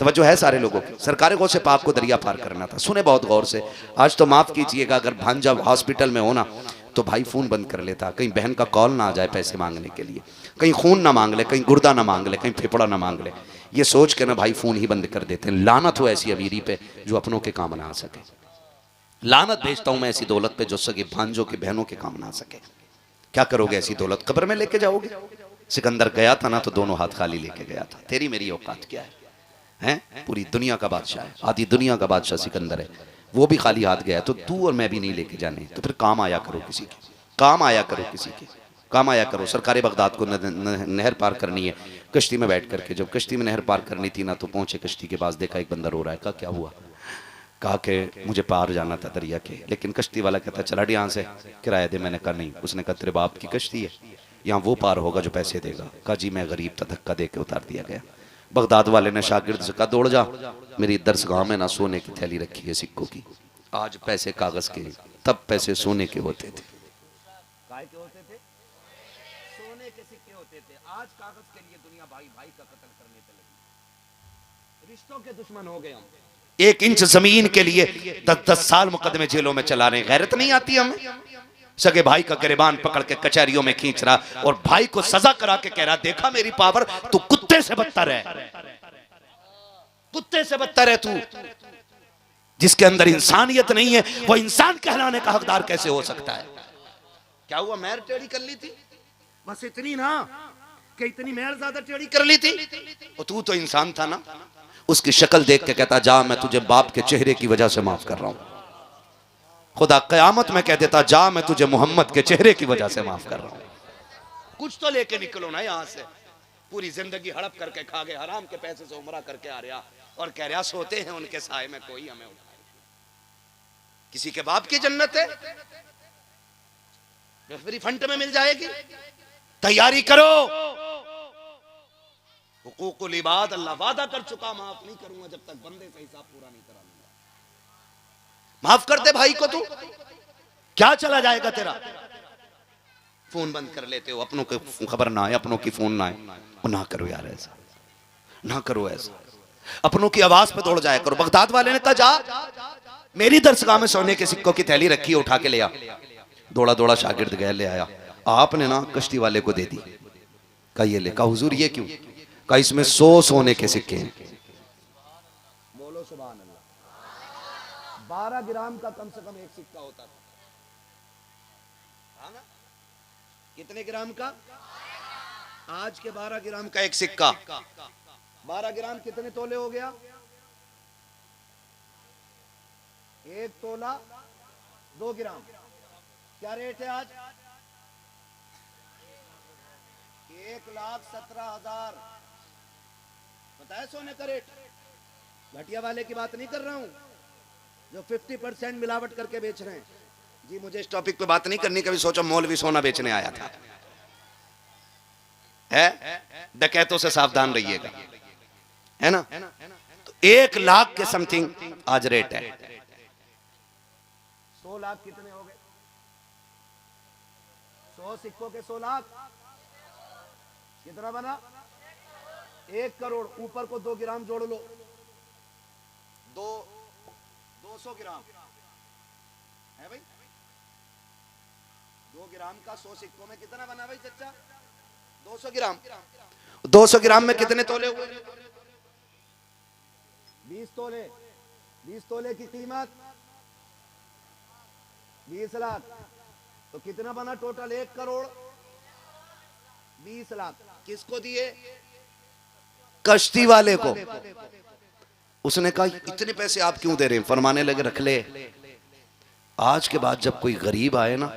S1: तवज्जो है सारे लोगों की। सरकार गौसे पाक को दरिया पार करना था, सुने बहुत गौर से। आज तो माफ़ कीजिएगा, अगर भांजा हॉस्पिटल में हो ना तो भाई फ़ोन बंद कर लेता, कहीं बहन का कॉल ना आ जाए पैसे मांगने के लिए, कहीं खून ना मांग ले, कहीं गुर्दा ना मांग ले, कहीं फेफड़ा ना मांग ले। ये सोच के ना भाई फ़ोन ही बंद कर देते हैं। लानत हो ऐसी अमीरी पे जो अपनों के काम ना आ सके। लानत भेजता हूँ मैं ऐसी दौलत पे जो सगे भांजों के बहनों के काम ना आ सके। क्या करोगे ऐसी दौलत? कब्र में लेके जाओगे? सिकंदर गया था ना तो दोनों हाथ खाली लेके गया था। तेरी मेरी औकात क्या है? हैं? पूरी दुनिया का बादशाह है, आधी दुनिया का बादशाह सिकंदर है, वो भी खाली हाथ गया। तो तू और मैं भी नहीं लेके जाने, तो फिर काम आया करो किसी के, काम आया करो किसी के, काम आया करो। सरकार बगदाद को नहर पार करनी है, कश्ती में बैठ करके। जब कश्ती में नहर पार करनी थी ना तो पहुंचे कश्ती के पास, देखा एक बंदा रो रहा है। कहा क्या हुआ? कहा कि मुझे पार जाना था दरिया के, लेकिन कश्ती वाला कहता चला यहाँ से, किराया दे। मैंने कहा नहीं। उसने कहा तेरे बाप की कश्ती है, यहाँ वो पार होगा जो पैसे देगा। कहा जी मैं गरीब था, धक्का दे के उतार दिया गया। बगदाद वाले ने शागिर्द से कहा दौड़ जा, मेरी दरसगाह में ना सोने की थैली रखी है सिक्कों की। आज पैसे कागज के, तब पैसे सोने के होते थे।
S3: काय के होते थे? सोने के सिक्के होते थे। आज कागज के लिए दुनिया भाई भाई का कत्ल करने पे लगी, रिश्तों के दुश्मन हो गए हम।
S1: 1 इंच जमीन के लिए 10-10 साल मुकदमे जेलों में चला रहे। गैरत नहीं आती हमें? सगे भाई का गिरबान पकड़ के कचहरियों में खींच रहा और भाई को सजा करा के कह रहा देखा मेरी पावर, तू कुत्ते से बदतर है, कुत्ते से बदतर है तू। जिसके अंदर इंसानियत नहीं है वो इंसान कहलाने का हकदार कैसे हो सकता है? क्या हुआ? मैर टेढ़ी कर ली थी, बस इतनी ना कि इतनी मैर ज्यादा टेढ़ी कर ली थी। और तू तो इंसान था ना। उसकी शक्ल देख के कहता जा मैं तुझे बाप के चेहरे की वजह से माफ कर रहा हूं। खुदा कयामत में कह देता जा मैं तुझे मोहम्मद के चेहरे की वजह से माफ कर रहा हूं। कुछ तो लेके निकलो ना यहां से। पूरी जिंदगी हड़प करके खा गए, हराम के पैसे से उमरा करके आ रहा और कह रहा सोते हैं उनके साए में कोई हमें उठाए। किसी के बाप की जन्नत है, फ्री फंड में मिल जाएगी। तैयारी करो। हुकूकुल इबाद अल्लाह वादा कर चुका, माफ नहीं करूंगा जब तक बंदे का हिसाब पूरा नहीं करा लूंगा। माफ कर दे भाई को, तू क्या चला जाएगा तेरा? फोन बंद कर लेते हो, अपनों की खबर ना आए, अपनों की फोन ना आए। ना करो यार ऐसा, ना करो ऐसा। अपनों की आवाज पे दौड़ जाया करो। बगदाद वाले ने कहा जा मेरी दरसगाह में सोने के सिक्कों की थैली रखी है, उठा के ले आ। दौड़ा दौड़ा शागिर्द गया, ले आया। आपने ना कश्ती वाले को दे दी। कहा ये ले। कहा हुजूर ये क्यों? कहा इसमें 100 सोने के सिक्के हैं।
S3: बोलो सुभान अल्लाह। 12 ग्राम का कम से कम एक सिक्का होता था।
S1: कितने ग्राम का? आज के 12 ग्राम का एक सिक्का। 12 ग्राम कितने तोले हो गया? 1 तोला 2 ग्राम। क्या रेट है आज? 1,17,000। बताया सोने का रेट। घटिया वाले की बात नहीं कर रहा हूं जो 50% मिलावट करके बेच रहे हैं। जी मुझे इस टॉपिक पे बात नहीं करनी, कभी सोचा मौलवी सोना बेचने आया था। है डकैतों से सावधान रहिएगा, है ना। तो 1 लाख के समथिंग आज रेट है। 100 लाख कितने हो गए? 100 सिक्कों के 100 लाख कितना बना? 1 करोड़। ऊपर को 2 ग्राम जोड़ लो, 200 ग्राम है भाई। 2 ग्राम का 100 सिक्कों में कितना बना भाई चच्चा? 200 ग्राम। 200 ग्राम में कितने तोले हुए? 20 तोले। 20 तोले की कीमत 20 लाख। तो कितना बना टोटल? 1 करोड़ 20 लाख। किसको दिए? कश्ती वाले को। उसने कहा इतने पैसे आप क्यों दे रहे हैं? फरमाने लगे रख ले। आज के बाद जब कोई गरीब आए ना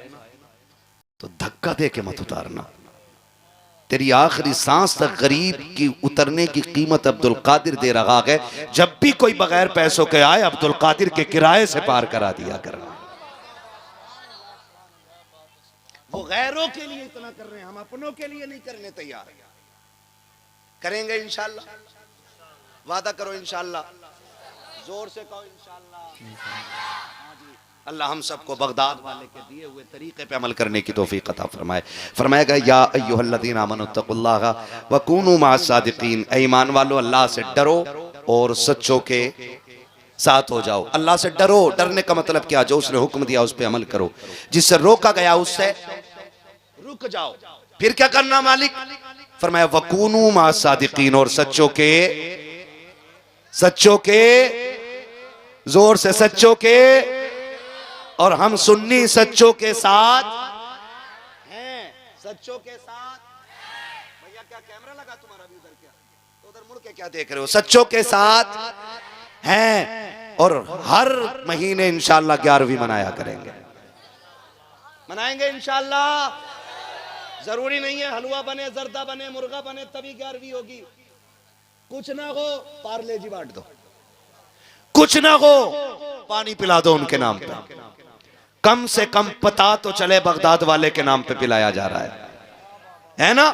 S1: तो धक्का दे के मत उतारना। तेरी आखिरी सांस तक गरीब की उतरने की कीमत अब्दुल कादिर दे रहा है। जब भी कोई बगैर पैसों के आए अब्दुल कादिर के किराए से पार करा दिया करना। वो गैरों के लिए इतना कर रहे हैं, हम अपनों के लिए नहीं करने तैयार। करेंगे इंशाल्लाह। वादा करो इंशाल्लाह। जोर से कहो इंशाल्लाह। अल्लाह हम सबको बगदाद वाले के दिए हुए तरीके पे अमल करने की तौफीक अता फरमाए। फरमाएगा या अय्युहल्लज़ीना आमनुत्तकुल्लाह व कूनू मअस सादिकीन। ऐ ईमान वालो अल्लाह से डरो और सच्चों के साथ हो जाओ। अल्लाह से डरो। डरने का मतलब क्या? जो उसने हुक्म दिया उस पे अमल करो, जिससे रोका गया उससे रुक जाओ। फिर क्या करना मालिक? फरमाया वकूनू मअस सादिकीन, और सच्चों के जोर से सच्चों के। और हम सुन्नी सच्चों के साथ हैं। सच्चों के साथ। भैया क्या कैमरा लगा तुम्हारा भी उधर? क्या तो उधर मुड़ के क्या देख रहे हो? सच्चों के साथ हैं। और हर महीने इंशाल्लाह 11वीं मनाया करेंगे। मनाएंगे इंशाल्लाह। जरूरी नहीं है हलवा बने, जर्दा बने, मुर्गा बने तभी 11वीं होगी। कुछ ना हो पार्ले जी बांट दो, कुछ ना हो पानी पिला दो उनके नाम पे। कम से कम पता तो चले बगदाद वाले के नाम पे पिलाया जा रहा है ना।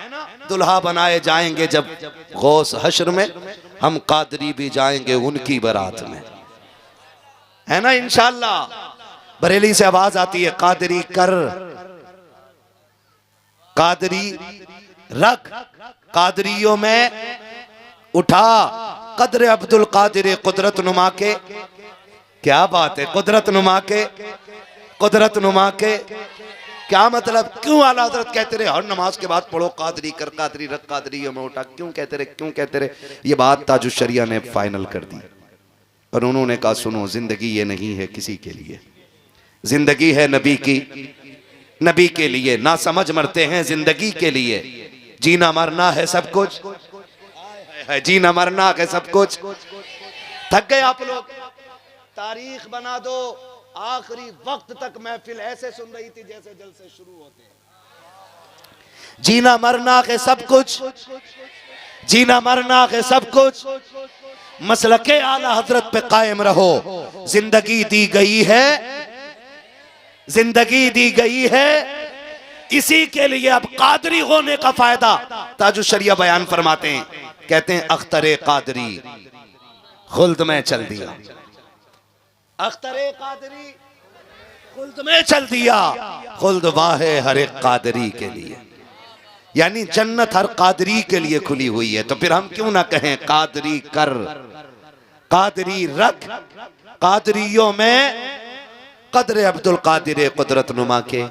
S1: दुल्हा बनाए जाएंगे जब गौस हश्र में, हम कादरी भी जाएंगे उनकी बारात में, है ना इंशाल्लाह। बरेली से आवाज आती है कादरी कर, कादरी रख, कादरियों में उठा कदर अब्दुल कादिर कुदरत नुमा के। क्या बात है, कुदरत नुमा के, कुदरत नुमा के। क्या मतलब? क्यों आला हजरत कहते रहे हर नमाज के बाद पढ़ो कादरी कर, कादरी रख, कादरियों में उठा? क्यों कहते रहे, क्यों कहते रहे? ये बात ताजुश शरिया ने फाइनल कर दी और उन्होंने कहा सुनो, जिंदगी ये नहीं है किसी के लिए, जिंदगी है नबी की, नबी के लिए। ना समझ मरते हैं जिंदगी के लिए, जीना मरना है सब कुछ, है जीना मरना है सब कुछ। थक गए आप लोग? तारीख बना दो। आखिरी वक्त तक महफिल ऐसे सुन रही थी जैसे जलसे शुरू होते हैं। जीना मरना है सब कुछ, जीना मरना है सब कुछ। मसलके आला हजरत पे कायम रहो। जिंदगी दी गई है, जिंदगी दी गई है इसी के लिए। अब कादरी होने का फायदा ताजुश शरिया बयान फरमाते हैं, कहते हैं अख्तरे कादरी खुल्द में चल दिया, अख्तरे कादरी खुल्द में चल दिया। खुल्द वाहे हर एक कादरी के लिए, यानी जन्नत हर कादरी के लिए खुली हुई है। तो फिर हम क्यों ना कहें कादरी कर, कादरी रख, कादरियों में कदर अब्दुल कादिर कुदरत नुमा के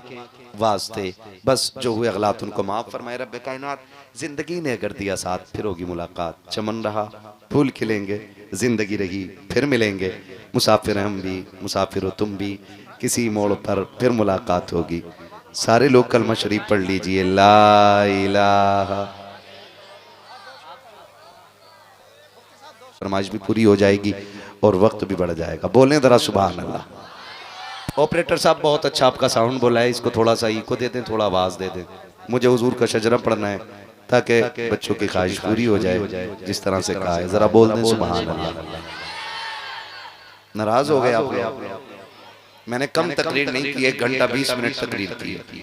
S1: वास्ते। बस जो हुए अगलात उनको माफ फरमाए रब्बे कायनात। जिंदगी ने अगर दिया साथ फिर होगी मुलाकात, चमन रहा फूल खिलेंगे, जिंदगी रही फिर मिलेंगे। मुसाफिर हम भी, मुसाफिर हो तुम भी, किसी मोड़ पर फिर मुलाकात होगी। सारे लोग कलमा शरीफ पढ़ लीजिए, ला इलाहा। फरमाइश भी पूरी हो जाएगी और वक्त भी बढ़ जाएगा। बोलें जरा सुभान अल्लाह। ऑपरेटर साहब बहुत अच्छा आपका साउंड बोला है, इसको थोड़ा सा इको दे दें, थोड़ा आवाज़ दे दें। मुझे हुजूर का शजरा पढ़ना है ताकि बच्चों की ख्वाहिश पूरी हो जाए जिस तरह से कहा है। जरा बोल दें सुभान अल्लाह। नाराज हो गए आप? मैंने कम तकरीर नहीं की, 1 घंटा 20 मिनट तकरीर की,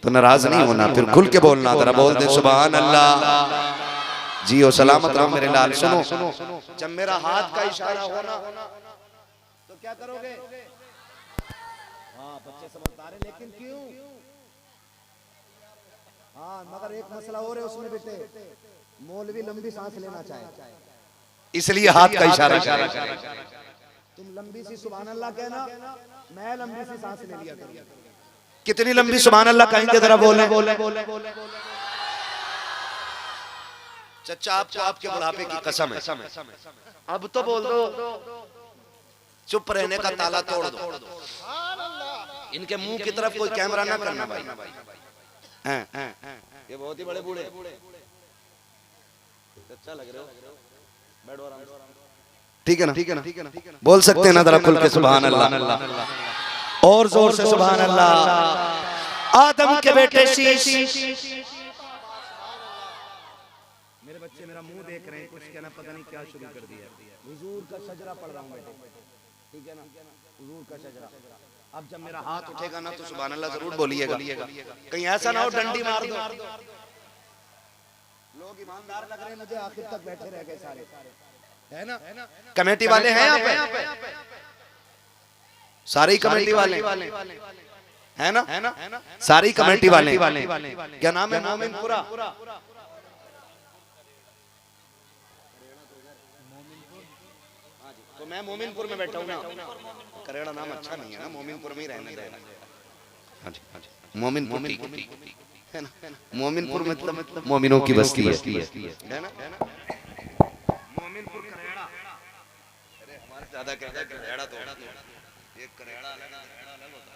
S1: तो नाराज नहीं होना, फिर खुल के बोलना। जरा बोल दे सुभान अल्लाह। जी ओ सलामत रहो मेरे लाल। सुनो, जब मेरा हाथ का इशारा होना तो क्या करोगे?
S4: हाँ, बच्चे समझदार हैं, लेकिन क्यों? हाँ, मगर एक मसला और है उसमें बेटे, मौलवी लंबी सांस लेना चाहे,
S1: इसलिए हाथ का इशारा करें।
S4: तुम लंबी सी सुभान अल्लाह कहना, मैं लंबी सी सांस ले लिया करूंगा।
S1: कितनी लंबी सुभान अल्लाह कहेंगे? जरा बोले। चचा आपको आपके बुढ़ापे की कसम है, अब तो बोल दो, चुप रहने का ताला तोड़ दो। इनके मुंह की तरफ कोई कैमरा ना करना भाई। ये बहुत ही बड़े बूढ़े अच्छा लग रहे हो, बैठो आराम से। ठीक है ना? बोल सकते हैं ना जरा खुल के सुभान अल्लाह और जोर से सुभान अल्लाह। आदम के बेटे शीश।
S4: मेरे बच्चे मेरा मुंह देख रहे हैं, कुछ कहना पता नहीं क्या शुरू कर दिया। हुजूर का शजरा पढ़ रहा हूं बेटे, ठीक है ना? हुजूर का शजरा। अब जब मेरा हाथ
S1: उठेगा ना तो सुभान अल्लाह जरूर बोलिएगा। कहीं ऐसा ना हो डंडी मार दो।
S4: लोग ईमानदार लग रहे हैं मुझे, आखिर तक बैठे रह गए सारे, है ना?
S1: कमेटी वाले हैं यहाँ पे? सारे ही कमेटी वाले है ना? सारी कमेटी वाले। क्या नाम है? मोमिनपुरा। तो मैं मोमिनपुर में बैठा हूँ ना। करेड़ा नाम अच्छा नहीं है ना, मोमिनपुर में ही रहने देना। हाँ जी, मोमिनपुर है ना? मोमिनपुर मतलब मोमिनों की बस्ती है ना? मोमिनपुर करेड़ा। अरे हमारे ज्यादा कहता है करेड़ा, तो ये करेड़ा अलग होता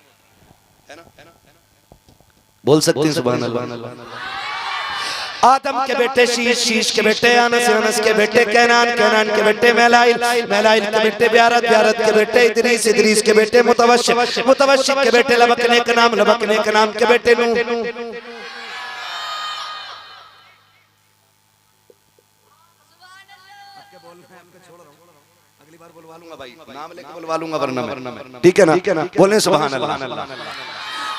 S1: है ना? बोल सकते हैं सुभान अल्लाह। आदम के बेटे शीश, शीश के बेटे अनस, अनस के बेटे कैनान, कैनान के बेटे मेलाइल, मेलाइल के बेटे ब्यारत, ब्यारत के बेटे इदरीस, इदरीस के बेटे मुतवश्शिक, मुतवश्शिक के बेटे लबकने का नाम, लबकने का नाम के बेटे नूह। अगली बार बुलवा लूंगा भाई, नाम लेके बुलवा लूंगा वरना मैं, ठीक है ना? बोले सुभान अल्लाह।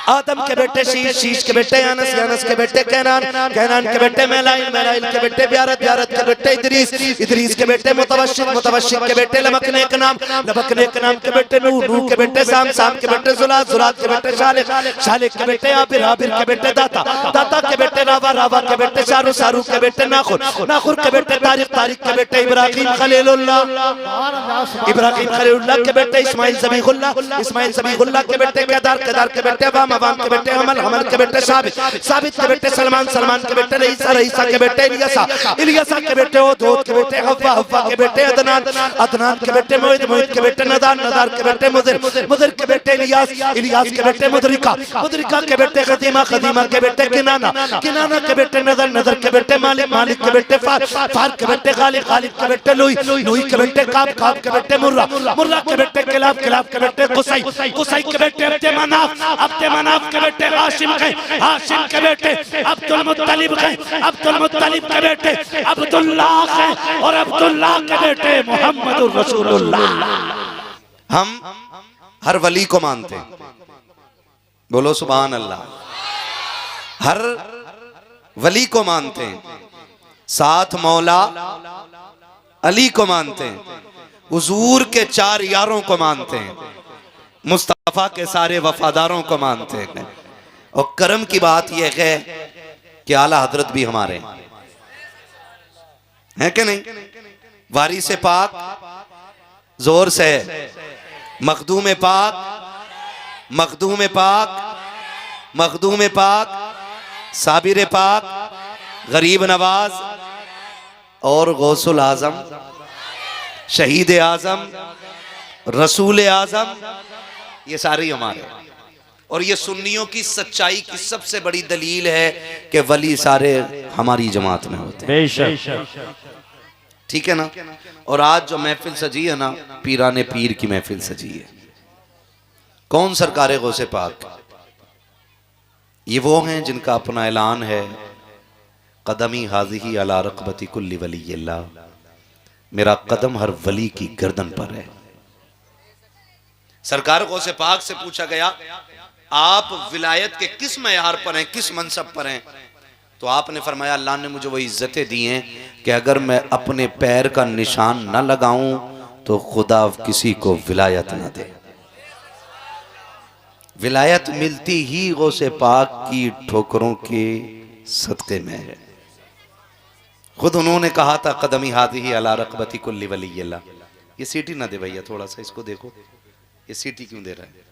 S1: आदम के बेटे शीश, शीश के बेटे अनस, अनस के बेटे कैनान, कैनान के बेटे मेलाइल, मेलाइल के बेटे ब्यारत, ब्यारत के बेटे इदरीस, इदरीस के बेटे मुतवश्शिक, मुतवश्शिक के बेटे लबकने का नाम, लबकने के नाम के बेटे नूह, नूह के बेटे साम, साम के बेटे जुलात, जुलात के बेटे शालिक, शालिक के बेटे आबिर, आबिर के बेटे दाता, दाता के बेटे रावा, रावा के बेटे शारू, शारू के बेटे नाखुर, नाखुर के बेटे तारिक, तारिक के बेटे इब्राहिम खलीलुल्लाह, इब्राहिम खलीलुल्लाह के बेटे इस्माइल ज़बीहुल्लाह, इस्माइल ज़बीहुल्लाह के बेटे केदार, केदार के बेटे अवाम, अवाम के बेटे हमल, हमल के बेटे साबित, साबित के बेटे सलमान, सलमान के बेटे रईसा, रईसा के बेटे इलियासा, इलियासा के बेटे ओदोद के बेटे हव्वा, हव्वा के बेटे अदनान, अदनान के बेटे मोहित, मोहित के बेटे नदान, नदार के बेटे मुदिर, मुदिर के बेटे इलियास, इलियास के बेटे मुदरिका, मुदरिका के बेटे खदीमा, खदीमा के बेटे किनाना, किनाना के बेटे नदर, नदर के बेटे मालिक, मालिक के बेटे फार, फार के बेटे गालिब, गालिब के बेटे लुई, लुई के बेटे काब, काब के बेटे मुर्रा, मुर्रा के बेटे किलाब, किलाब के बेटे कुसै, कुसै के बेटे अब्दे मनाफ, अब्दे मनाफ के बेटे हाशिम के, हाशिम के बेटे अब्दुल मुत्तलिब के, अब्दुल मुत्तलिब के बेटे अब्दुल्लाह के, और अब्दुल्लाह के बेटे मोहम्मदुर रसूलुल्लाह। हम हर वली को मानते हैं, बोलो सुभान अल्लाह। हर वली को मानते हैं, साथ मौला अली को मानते हैं, हुजूर के 4 यारों को मानते हैं, मुस्तफा के सारे वफादारों को मानते हैं। और करम की बात यह है कि आला हजरत भी हमारे हैं कि नहीं? वारिस पाक, जोर से मखदूम पाक, मखदूम पाक, मखदूम पाक, साबिर पाक, गरीब नवाज और गौसुल आजम, शहीद आजम, रसूल आजम, ये सारे हमारे। और ये सुन्नियों की सच्चाई की सबसे बड़ी दलील है कि वली सारे हमारी जमात में होते हैं।
S2: बेशक।
S1: ठीक है ना। और आज जो महफिल सजी है ना, पीराने पीर की महफिल सजी है। कौन सरकारे गौसे पाक? ये वो हैं जिनका अपना ऐलान है, कदमी हाज़िही अला रक़बती कुल्ली वलिय्यिल्लाह, मेरा कदम हर वली की गर्दन पर है। सरकार गौसे पाक से पूछा गया, आप विलायत के किस मयार पर हैं, किस मनसब पर हैं? तो आपने फरमाया, अल्लाह ने मुझे वो इज्जतें दी हैं कि अगर मैं अपने पैर का निशान न लगाऊं तो खुदा किसी को विलायत न दे। विलायत मिलती ही गौसे पाक की ठोकरों के सदक़े में है। खुद उन्होंने कहा था, कदमी हाज़िही अला रक़बती कुल्ली वलिय्यिल्लाह। ये सीटी ना दे भैया, थोड़ा सा इसको देखो, ये सीटी क्यों दे रहा है,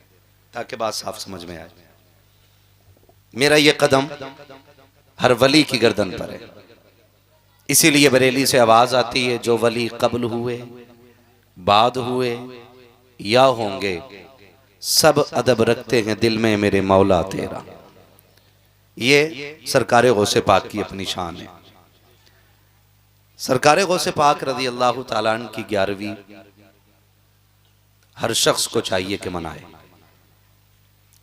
S1: ताकि बात साफ समझ में आए। मेरा ये कदम हर वली की गर्दन पर है। इसीलिए बरेली से आवाज आती है, जो वली कब्ल हुए, बाद हुए या होंगे, सब अदब रखते हैं दिल में मेरे मौला तेरा। ये सरकारे गौसे पाक की अपनी शान है। सरकारे गौसे पाक रज़ी अल्लाह ताला अन्हु की 11वीं हर शख्स को चाहिए कि मनाए।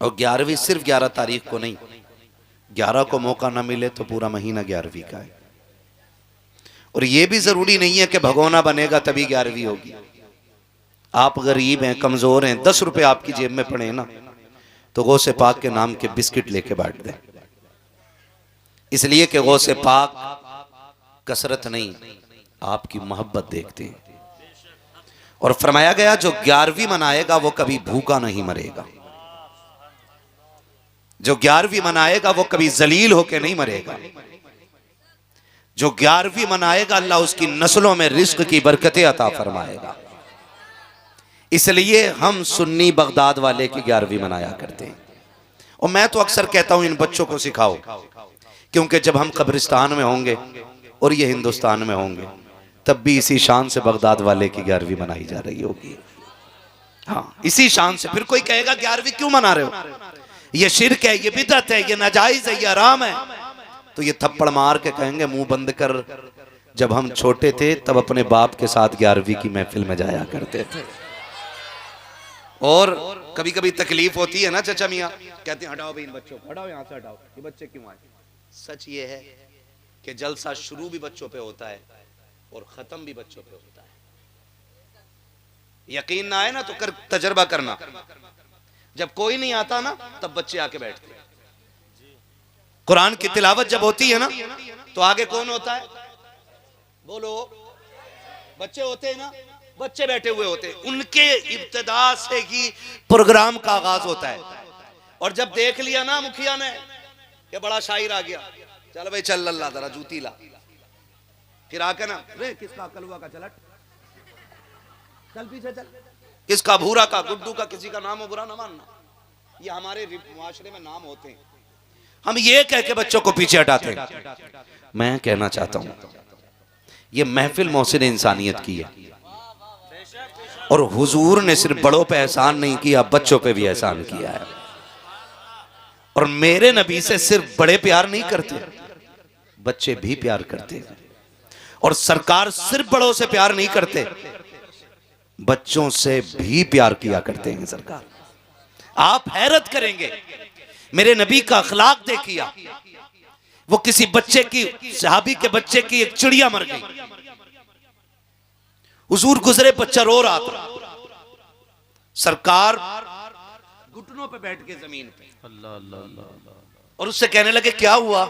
S1: और 11वीं सिर्फ 11 तारीख को नहीं, 11 को मौका ना मिले तो पूरा महीना 11वीं का है। और ये भी जरूरी नहीं है कि भगोना बनेगा तभी 11वीं होगी। आप गरीब हैं, कमजोर हैं, 10 रुपए आपकी जेब में पड़े ना, तो गौसे पाक के नाम के बिस्किट लेके बांट दें। इसलिए कि गौसे पाक कसरत नहीं, आपकी मोहब्बत देखते हैं। और फरमाया गया, जो 11वीं मनाएगा वो कभी भूखा नहीं मरेगा। जो 11वीं मनाएगा वो कभी जलील होके नहीं मरेगा। जो 11वीं मनाएगा अल्लाह उसकी नस्लों में रिस्क की बरकतें अता फरमाएगा। इसलिए हम सुन्नी बगदाद वाले की 11वीं मनाया करते हैं। और मैं तो अक्सर कहता हूं, इन बच्चों को सिखाओ, क्योंकि जब हम कब्रिस्तान में होंगे और ये हिंदुस्तान में होंगे, तब भी इसी शान से बगदाद वाले की 11वीं मनाई जा रही होगी। हाँ, इसी शान से। फिर कोई कहेगा 11वीं क्यों मना रहे हो, ये शिरक है, ये बिदअत है, ये नाजायज है, ये हराम है, तो ये थप्पड़ मार के कहेंगे, मुंह बंद कर, जब हम छोटे थे तब अपने बाप के साथ 11वीं की महफिल में जाया करते थे। और कभी कभी तकलीफ होती है ना चाचा मियाँ, कहते हैं हटाओ भाई इन बच्चों को, हटाओ यहाँ से, हटाओ, ये बच्चे क्यों आए। सच ये है कि जलसा शुरू भी बच्चों पे होता है और खत्म भी बच्चों पे होता है। यकीन ना आए ना तो तजर्बा करना, जब कोई नहीं आता ना तब बच्चे आके बैठते हैं। कुरान की तिलावत जब होती है ना तो आगे कौन होता है, बोलो, बच्चे होते हैं ना, बच्चे बैठे हुए होते हैं। उनके इब्तिदा से ही प्रोग्राम का आगाज होता है। और जब देख लिया ना मुखिया ने कि बड़ा शायर आ गया, चल भाई चल, अल्लाह जरा जूती ला, फिर आके ना, रे किसका कलुआ का चलट, चल पीछे चल, किसका भूरा का, गुड्डू का, किसी का नाम हो बुरा ना मानना, ये हमारे मुआशरे में नाम होते हैं। हम ये कह के बच्चों को पीछे हटाते हैं। मैं कहना चाहता हूं, ये महफिल मोहसिन इंसानियत की है। और हुजूर ने सिर्फ बड़ों पे एहसान नहीं किया, बच्चों पे भी एहसान किया है। और मेरे नबी से सिर्फ बड़े प्यार नहीं करते, बच्चे भी प्यार करते हैं। और सरकार सिर्फ बड़ों से प्यार नहीं करते, बच्चों से भी प्यार किया करते हैं सरकार। आप हैरत करेंगे, मेरे नबी का अखलाक देखिए। वो किसी बच्चे की, सहाबी के बच्चे की एक चिड़िया मर गई, हुजूर गुजरे, बच्चा रो रहा था, सरकार घुटनों पे बैठ के जमीन पे, अल्लाह अल्लाह अल्लाह, और उससे कहने लगे क्या हुआ।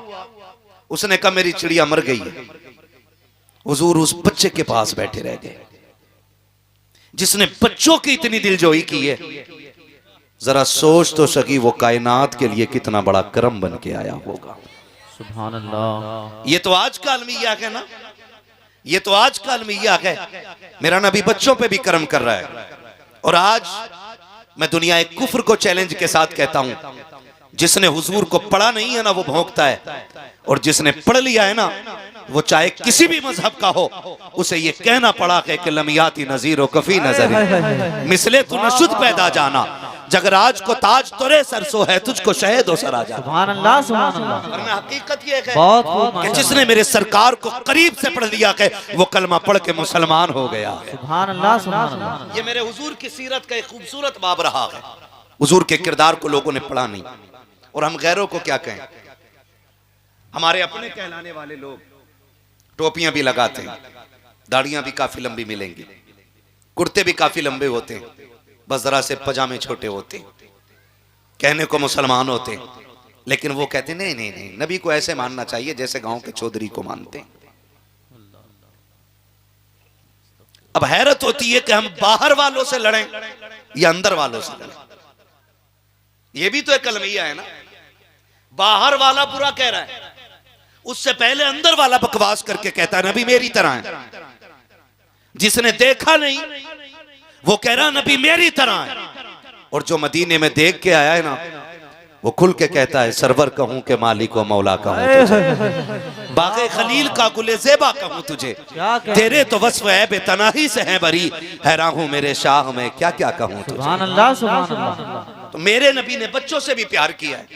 S1: उसने कहा मेरी चिड़िया मर गई है। हुजूर उस बच्चे के पास बैठे रह गए जिसने बच्चों की इतनी दिलजोई की है। जरा सोच तो सकी वो कायनात के लिए कितना बड़ा करम बन के आया होगा।
S2: सुभान अल्लाह।
S1: ये तो आज का अलमिया है ना, ये तो आज का अलमिया है। मेरा नबी बच्चों पे भी करम कर रहा है। और आज मैं दुनिया एक कुफ्र को चैलेंज के साथ कहता हूं, जिसने हुजूर को पढ़ा नहीं है ना वो भौंकता है, और जिसने पढ़ लिया है ना वो चाहे किसी भी मजहब का हो, उसे ये कहना पड़ा कि लमियाती नजीर कफी नजर मिसले तू नशुद पैदा जाना,
S3: जगराज को ताज तोरे सरसो है, तुझको शहद हो सराजा।
S2: सुभान अल्लाह, सुभान अल्लाह।
S3: वरना हकीकत ये है
S2: बहुत खूब
S3: कि
S2: माशाअल्लाह।
S3: जिसने मेरे सरकार को करीब से पढ़ लिया है वो कलमा पढ़ के मुसलमान हो गया है।
S2: सुभान अल्लाह, सुभान अल्लाह।
S3: ये मेरे हुजूर की सीरत का एक खूबसूरत बाब रहा है। हुजूर के किरदार को लोगों ने पढ़ा नहीं, और हम गैरों को क्या कहें। हमारे अपने कहलाने वाले लोग टोपियां भी लगाते हैं, दाढ़ियां भी काफी लंबी मिलेंगी, कुर्ते भी काफी लंबे होते हैं, बस जरा से पजामे छोटे होते हैं, कहने को मुसलमान होते हैं, लेकिन वो कहते नहीं नहीं नहीं, नबी को ऐसे मानना चाहिए जैसे गांव के चौधरी को मानते हैं। अब हैरत होती है कि हम बाहर वालों से लड़ें या अंदर वालों से लड़ें। ये भी तो एक कलमिया है ना। बाहर वाला बुरा कह रहा है, उससे पहले अंदर वाला बकवास करके कहता है नबी मेरी तरह है। जिसने देखा नहीं वो कह रहा नबी मेरी तरह है, और जो मदीने में देख के आया है ना वो खुल के कहता है सरवर कहूं के मालिक व मौला कहूं तुझे, बागे खलील का गुले ज़ेबा कहूं तुझे, तेरे तो वस्फ है बेतनाही से है बरी, हैरान हूं मेरे शाह में क्या क्या कहूं तुझे।
S2: सुभान अल्लाह, सुभान अल्लाह।
S3: तो मेरे नबी ने बच्चों से भी प्यार किया है,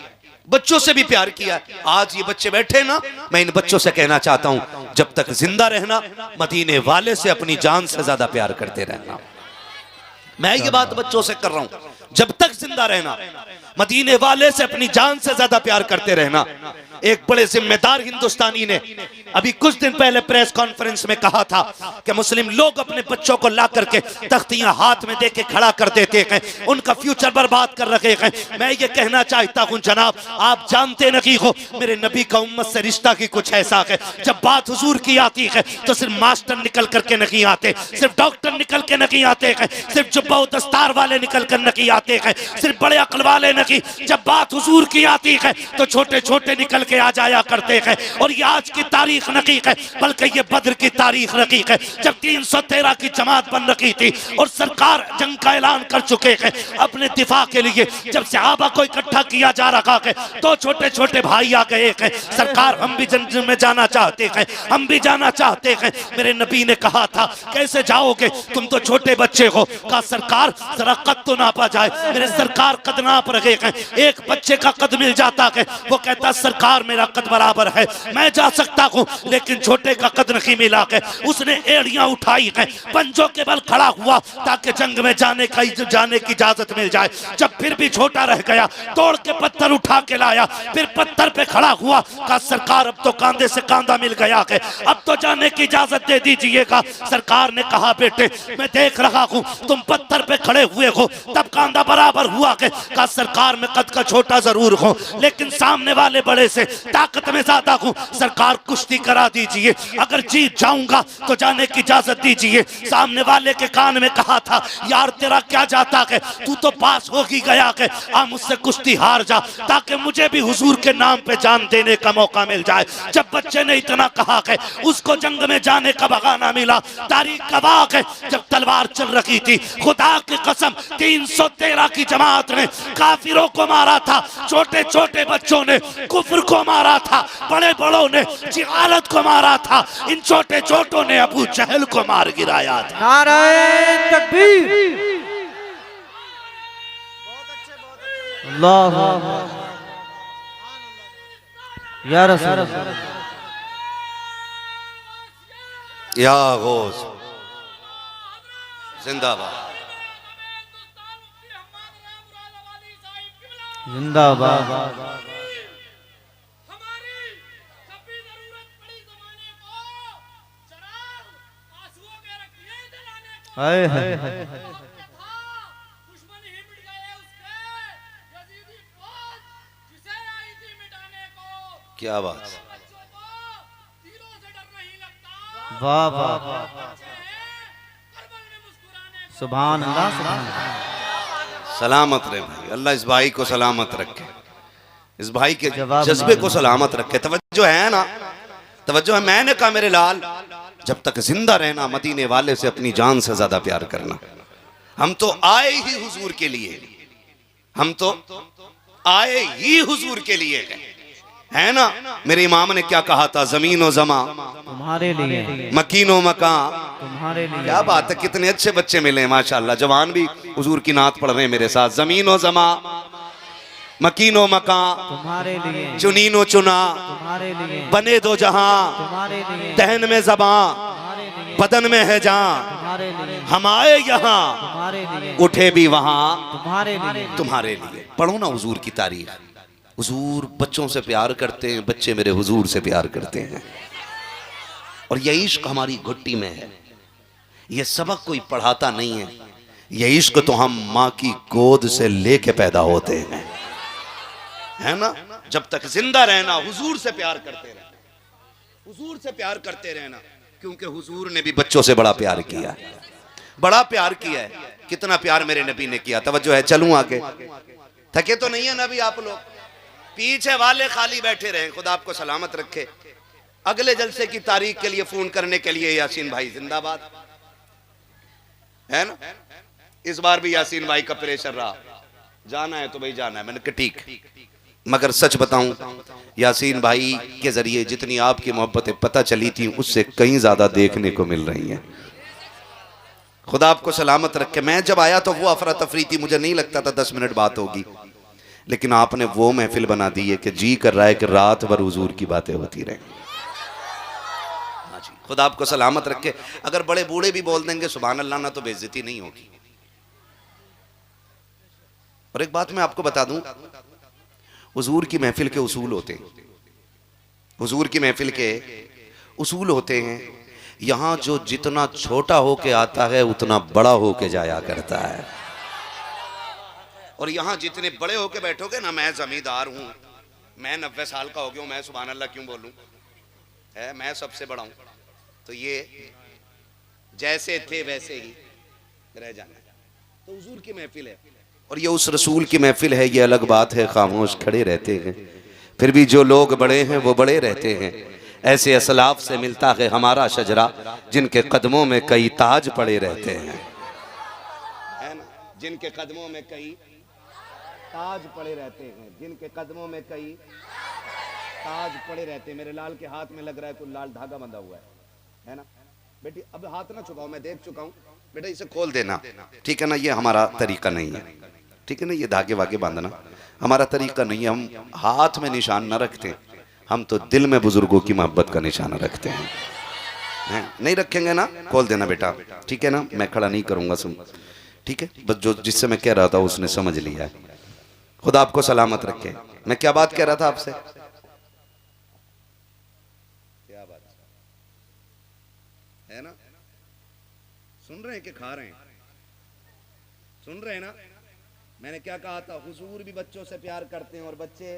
S3: बच्चों से भी प्यार किया है। आज ये बच्चे बैठे ना, मैं इन बच्चों से कहना चाहता हूं जब तक जिंदा रहना मदीने वाले से अपनी जान से ज्यादा प्यार करते रहना। मैं ये बात बच्चों से कर रहा हूं, जब तक जिंदा रहना मदीने वाले से अपनी जान से ज्यादा प्यार करते रहना। एक बड़े जिम्मेदार हिंदुस्तानी ने अभी कुछ दिन पहले प्रेस कॉन्फ्रेंस में कहा था कि मुस्लिम लोग अपने बच्चों को ला करके तख्तियां हाथ में देके खड़ा कर देते हैं, उनका फ्यूचर बर्बाद कर रखे हैं। मैं ये कहना चाहता हूं जनाब, आप जानते नहीं हो मेरे नबी का उम्मत से रिश्ता की कुछ ऐसा है, जब बात हुजूर की आती है तो सिर्फ मास्टर निकल करके नहीं आते, सिर्फ डॉक्टर निकल के नहीं आते हैं, सिर्फ जुब्बा व दस्तार वाले निकल कर नहीं आते हैं, सिर्फ बड़े अक्ल वाले नहीं। जब बात हुजूर की आती है तो छोटे छोटे निकल आ जाया करते हैं। और ये आज की तारीख नहीं है बल्कि ये बद्र की तारीख नहीं है, जब 313 की जमात बन रखी थी और सरकार जंग का ऐलान कर चुके हैं अपने दिफा के लिए। जब सहाबा को इकट्ठा किया जा रहा है तो छोटे छोटे भाई आ गए हैं, सरकार हम भी जंग में जाना चाहते हैं, हम भी जाना चाहते हैं। मेरे नबी ने कहा था कैसे जाओगे, तुम तो छोटे बच्चे हो। कहा सरकार जरा कद तो नापा जाए। मेरे सरकार कद नाप रहे हैं, एक बच्चे का कद मिल जाता है, वो कहता सरकार मेरा कद बराबर है, मैं जा सकता हूं, लेकिन छोटे का कद नहीं मिला है। उसने एड़ियां उठाई हैं, पंजों के बल खड़ा हुआ ताकि जंग में जाने की इजाजत मिल जाए। जब फिर भी छोटा रह गया तोड़ के पत्थर उठा के लाया, फिर पत्थर पे खड़ा हुआ, कहा सरकार अब तो कांधे से कांधा मिल गया है, अब तो जाने की इजाजत दे दीजिएगा। सरकार ने कहा बेटे मैं देख रहा हूं तुम पत्थर पे खड़े हुए हो, तब कांधा बराबर हुआ है। कहा सरकार मैं कद का छोटा जरूर हूं लेकिन सामने वाले बड़े से ताकत में ज्यादा हूं, सरकार कुश्ती करा दीजिए, अगर जीत जाऊंगा तो जाने की इजाजत दीजिए। सामने वाले के कान में कहा था यार तेरा क्या जाता है, तू तो पास हो ही गया है, आ मुझसे कुश्ती हार जा ताकि मुझे भी हुजूर के नाम पे जान देने का मौका मिल जाए। जब बच्चे ने इतना कहा है उसको जंग में जाने का बहाना मिला। तारीख गवाह है जब तलवार चल रही थी, खुदा की कसम 313 की जमात ने काफिरों को मारा था, छोटे छोटे बच्चों ने कुफ्र को मारा था, बड़े बड़ों ने जिहालत को मारा था, इन छोटे छोटों ने अबू जहल को मार गिराया था।
S2: नाराए तकबीर, अल्लाह या रसूल
S3: या गौस जिंदाबाद,
S2: जिंदाबाद। हाय हाय हाय,
S3: क्या बात,
S2: वाह वाह, सुभान अल्लाह, सुभान अल्लाह।
S3: सलामत रहे भाई, अल्लाह इस भाई को सलामत रखे, इस भाई के
S2: जवाब
S3: जज्बे को सलामत रखे। तवज्जो है ना, तवज्जो है। मैंने कहा मेरे लाल जब तक जिंदा रहना मदीने वाले से अपनी जान से ज्यादा प्यार करना। हम तो आए ही हुजूर के लिए, हम तो आए ही हुजूर के लिए गए,
S1: है ना। मेरे इमाम ने क्या कहा था, जमीन व जमा
S2: तुम्हारे लिए,
S1: मकीन व मकान
S2: तुम्हारे लिए।
S1: क्या बात है, कितने अच्छे बच्चे मिले माशाल्लाह। जवान भी हुजूर की नात पढ़ रहे हैं मेरे साथ। जमीन व जमा मकीन व मकान
S2: तुम्हारे लिए,
S1: चुनीन व चुना
S2: तुम्हारे लिए,
S1: बने दो जहां
S2: तुम्हारे लिए,
S1: दहन में जबां
S2: तुम्हारे लिए,
S1: बदन में है जान,
S2: तुम्हारे लिए,
S1: हम आए यहाँ
S2: तुम्हारे लिए,
S1: उठे भी वहां
S2: तुम्हारे लिए।
S1: तुम्हारे लिए। पढ़ो ना हुजूर की तारीख। हुजूर बच्चों से प्यार करते हैं, बच्चे मेरे हुजूर से प्यार करते हैं। और यह इश्क हमारी घुट्टी में है। यह सबक कोई पढ़ाता नहीं है, यह इश्क तो हम माँ की गोद से लेके पैदा होते हैं, है ना। जब तक जिंदा रहना हुजूर से प्यार करते रहना, हुजूर से प्यार करते रहना, क्योंकि हुजूर ने भी बच्चों से बड़ा प्यार किया, बड़ा प्यार किया है। कितना प्यार मेरे नबी ने किया। तवज्जो है, चलूं आगे। थके तो नहीं है नबी आप लोग? पीछे वाले खाली बैठे रहे, खुदा आपको सलामत रखे। अगले जलसे की तारीख के लिए फोन करने के लिए यासीन भाई जिंदाबाद, है ना। इस बार भी यासीन भाई का प्रेशर रहा, जाना है तो भाई जाना है। मैंने कहा ठीक, मगर सच बताऊं, यासीन भाई के जरिए जितनी आपकी मोहब्बतें पता चली थी, उससे कहीं ज्यादा देखने को मिल रही हैं। खुदा आपको सलामत रखे। मैं जब आया तो वो अफरा तफरी थी, मुझे नहीं लगता था 10 मिनट बात होगी, लेकिन आपने वो महफिल बना दी है कि जी कर रहा है कि रात भर हुजूर की बातें होती रहे। हाँ जी, खुदा आपको सलामत रखे। अगर बड़े बूढ़े भी बोल देंगे सुभान अल्लाह ना, तो बेइज्जती नहीं होगी। और एक बात मैं आपको बता दूं, हुजूर की महफिल के उसूल होते हैं, हुजूर की महफिल के उसूल होते हैं। यहां जो जितना छोटा होके आता है उतना बड़ा होके जाया करता है। और यहां जितने बड़े होके बैठोगे ना, मैं जमींदार हूं, मैं 90 साल का हो गया हूं, मैं सुभान अल्लाह क्यों बोलूं, है मैं सबसे बड़ा हूं, तो ये जैसे थे वैसे ही रह जाना है। तो हुजूर की महफिल है और ये उस रसूल की महफिल है। ये अलग बात है, खामोश खड़े रहते हैं, फिर भी जो लोग बड़े हैं वो बड़े रहते हैं। ऐसे असलाफ से मिलता है हमारा शजरा, जिनके कदमों में कई ताज पड़े रहते हैं, है ना। जिनके कदमों में कई ताज पड़े रहते हैं, जिनके कदमों में कई ताज पड़े रहते हैं। मेरे लाल के हाथ में लग रहा है कोई लाल धागा बंधा हुआ है ना। बेटी अब हाथ ना छुपाओ, मैं देख चुका हूँ, बेटा इसे खोल देना, ठीक है ना। ये हमारा तरीका नहीं है, ठीक है ना। ये धागे वागे बांधना हमारा तरीका नहीं है। हम हाथ में निशान न रखते, हम तो दिल में बुजुर्गों की मोहब्बत का निशाना रखते हैं। नहीं रखेंगे ना, खोल देना बेटा, ठीक है ना। मैं खड़ा नहीं करूंगा, सुन, ठीक है। बस जो जिससे मैं कह रहा था उसने समझ लिया है। खुदा आपको सलामत रखे। मैं क्या बात कह रहा था आपसे, क्या बात है ना। सुन रहे हैं कि खा रहे हैं? सुन रहे हैं ना। मैंने क्या कहा था, हुजूर भी बच्चों से प्यार करते हैं और बच्चे,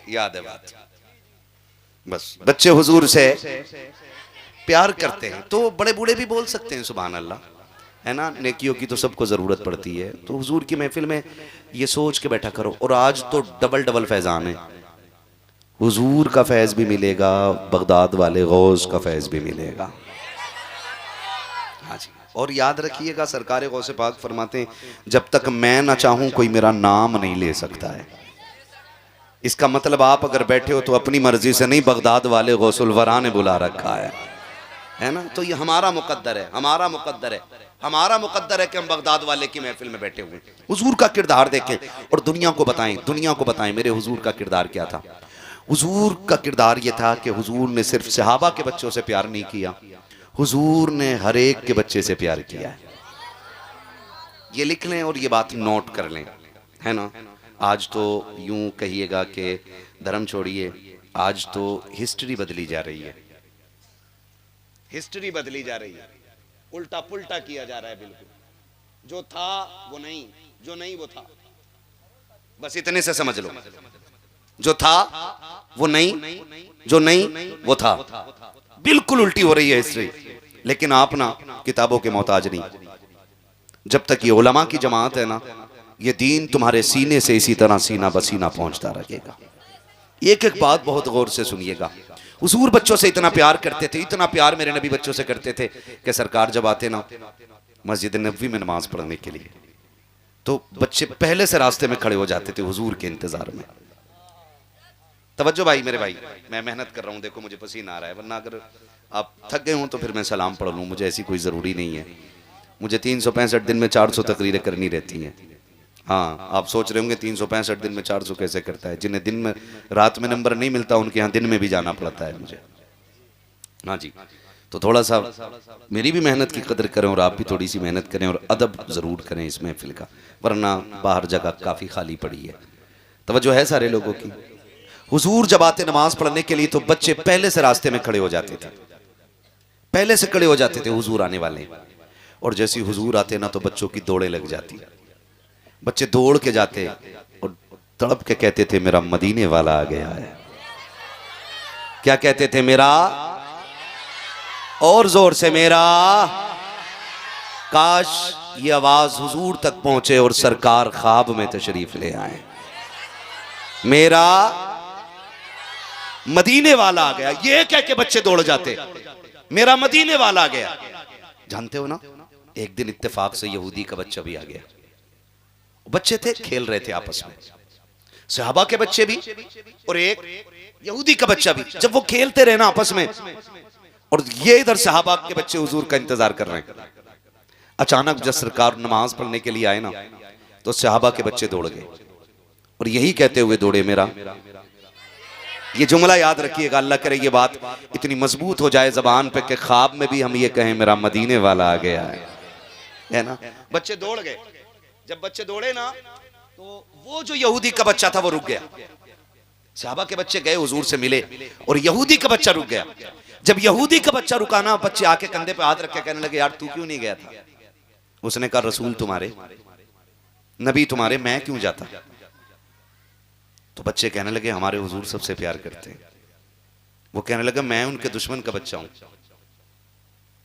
S1: याद है बात, बस बच्चे हुजूर से प्यार करते हैं। तो बड़े बूढ़े भी बोल सकते हैं सुभान अल्लाह, है ना। नेकियों की तो सबको जरूरत पड़ती है। तो हुजूर की महफिल में ये सोच के बैठा करो। और आज तो डबल डबल फैजान है, हुजूर का फैज भी मिलेगा, बगदाद वाले गौस का फैज भी मिलेगा। हाँ जी। और याद रखिएगा, सरकार गौसे पाक फरमाते हैं, जब तक मैं ना चाहूं कोई मेरा नाम नहीं ले सकता है। इसका मतलब आप अगर बैठे हो तो अपनी मर्जी से नहीं, बगदाद वाले गौसुल वरा ने बुला रखा है ना। तो ये हमारा मुकद्दर है, हमारा मुकद्दर है, हमारा मुकद्दर है कि हम बगदाद वाले की महफिल में बैठे हुए। हुजूर का किरदार देखें और दुनिया को बताएं, दुनिया को बताएं मेरे हुजूर का किरदार क्या था। हुजूर का किरदार ये था कि हुजूर ने सिर्फ सहाबा के बच्चों से प्यार नहीं किया, हुजूर ने हर एक के बच्चे से प्यार किया है। ये लिख लें और ये बात नोट कर लें, है ना। आज तो यूं कहिएगा कि धर्म छोड़िए, आज तो हिस्ट्री बदली जा रही है, हिस्ट्री बदली जा रही है, उल्टा पुल्टा किया जा रहा है। बिल्कुल जो था वो नहीं, जो नहीं वो था, बस इतने से समझ लो। जो था वो नहीं, जो नहीं वो था, बिल्कुल उल्टी हो रही है हिस्ट्री। लेकिन आप ना किताबों के मोहताज नहीं। जब तक ये उलमा की जमात है ना, ये दीन तुम्हारे सीने से इसी तरह सीना बसीना पहुंचता रहेगा। एक एक बात बहुत गौर से सुनिएगा। हुजूर बच्चों से इतना प्यार करते थे, इतना प्यार मेरे नबी बच्चों से करते थे कि सरकार जब आते ना मस्जिद नबवी में नमाज पढ़ने के लिए, तो बच्चे पहले से रास्ते में खड़े हो जाते थे हुजूर के इंतजार में। तवज्जो भाई मेरे भाई, मैं मेहनत कर रहा हूँ, देखो मुझे पसीना आ रहा है, वरना अगर आप थक गए हो तो फिर मैं सलाम पढ़ लूँ, मुझे ऐसी कोई ज़रूरी नहीं है। मुझे 365 दिन में 400 तकरीरें करनी रहती हैं। हाँ, आप सोच रहे होंगे 365 दिन में 400 कैसे करता है? जिन्हें दिन में रात में नंबर नहीं मिलता उनके यहाँ दिन में भी जाना पड़ता है मुझे। हाँ जी, तो थोड़ा सा मेरी भी मेहनत की कदर करें और आप भी थोड़ी सी मेहनत करें और अदब ज़रूर करें इस महफिल का, वरना बाहर जगह काफ़ी खाली पड़ी है। तवज्जो है सारे लोगों की? हुजूर जब आते नमाज पढ़ने के लिए तो बच्चे पहले से रास्ते में खड़े हो जाते थे, पहले से खड़े हो जाते थे हुजूर आने वाले, और जैसे हुजूर आते ना तो बच्चों की दौड़े लग जाती। बच्चे दौड़ के जाते और तड़प के कहते थे मेरा मदीने वाला आ गया है। क्या कहते थे? मेरा, और जोर से मेरा। काश ये आवाज हुजूर तक पहुंचे और सरकार ख्वाब में तशरीफ ले आए, मेरा मदीने वाला आ गया। ये कह के बच्चे दौड़ जाते, मेरा मदीने वाला आ गया। जानते हो ना, एक दिन इत्तेफाक से यहूदी का बच्चा भी आ गया। बच्चे थे, खेल रहे थे आपस में, सहाबा के बच्चे भी और एक यहूदी का बच्चा भी। जब वो खेलते रहे ना आपस में, और ये इधर सहाबा के बच्चे हुजूर का इंतजार कर रहे हैं, अचानक जब सरकार नमाज पढ़ने के लिए आए ना तो सहाबा के बच्चे दौड़ गए और यही कहते हुए दौड़े मेरा। ये जुमला याद रखिएगा, अल्लाह करे ये बात इतनी मजबूत हो जाए जबान पे कि ख्वाब में भी हम ये कहें मेरा मदीने वाला आ गया है ना। बच्चे दौड़ गए। जब बच्चे दौड़े ना तो वो जो यहूदी का बच्चा था वो रुक गया। सहाबा के बच्चे गए हुजूर से मिले और यहूदी का बच्चा रुक गया। जब यहूदी का बच्चा रुका ना, बच्चे आके कंधे पे हाथ रख के कहने लगे यार तू क्यों नहीं गया था? उसने कहा रसूल तुम्हारे, नबी तुम्हारे, मैं क्यों जाता? तो बच्चे कहने लगे हमारे हुजूर सबसे प्यार करते हैं। वो कहने लगा मैं उनके दुश्मन का बच्चा हूं।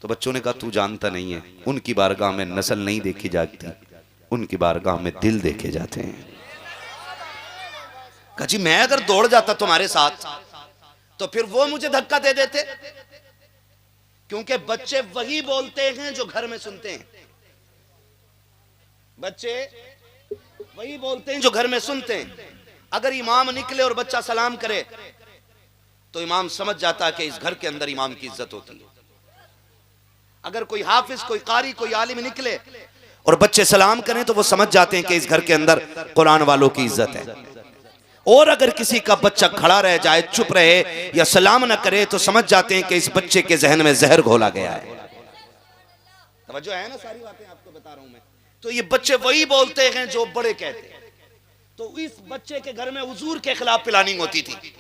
S1: तो बच्चों ने कहा तू जानता नहीं है, उनकी बारगाह में नस्ल नहीं देखी जाती, उनकी बारगाह में दिल देखे जाते हैं। कहा जी मैं अगर दौड़ जाता तुम्हारे साथ तो फिर वो मुझे धक्का दे देते, क्योंकि बच्चे वही बोलते हैं जो घर में सुनते हैं। बच्चे वही बोलते हैं जो घर में सुनते हैं। अगर इमाम निकले और बच्चा सलाम करे तो इमाम समझ जाता है कि इस घर के अंदर इमाम की इज्जत होती है। अगर कोई हाफिज, कोई कारी, कोई आलिम निकले और बच्चे सलाम करें तो वो समझ जाते हैं कि इस घर के अंदर कुरान वालों की इज्जत है। और अगर किसी का बच्चा खड़ा रह जाए, चुप रहे या सलाम न करे तो समझ जाते हैं कि इस बच्चे के जहन में जहर घोला गया है। तवज्जो है ना, सारी बातें आपको बता रहा हूं मैं। तो ये बच्चे वही बोलते हैं जो बड़े कहते हैं। तो इस बच्चे के घर में हुजूर के खिलाफ प्लानिंग होती थी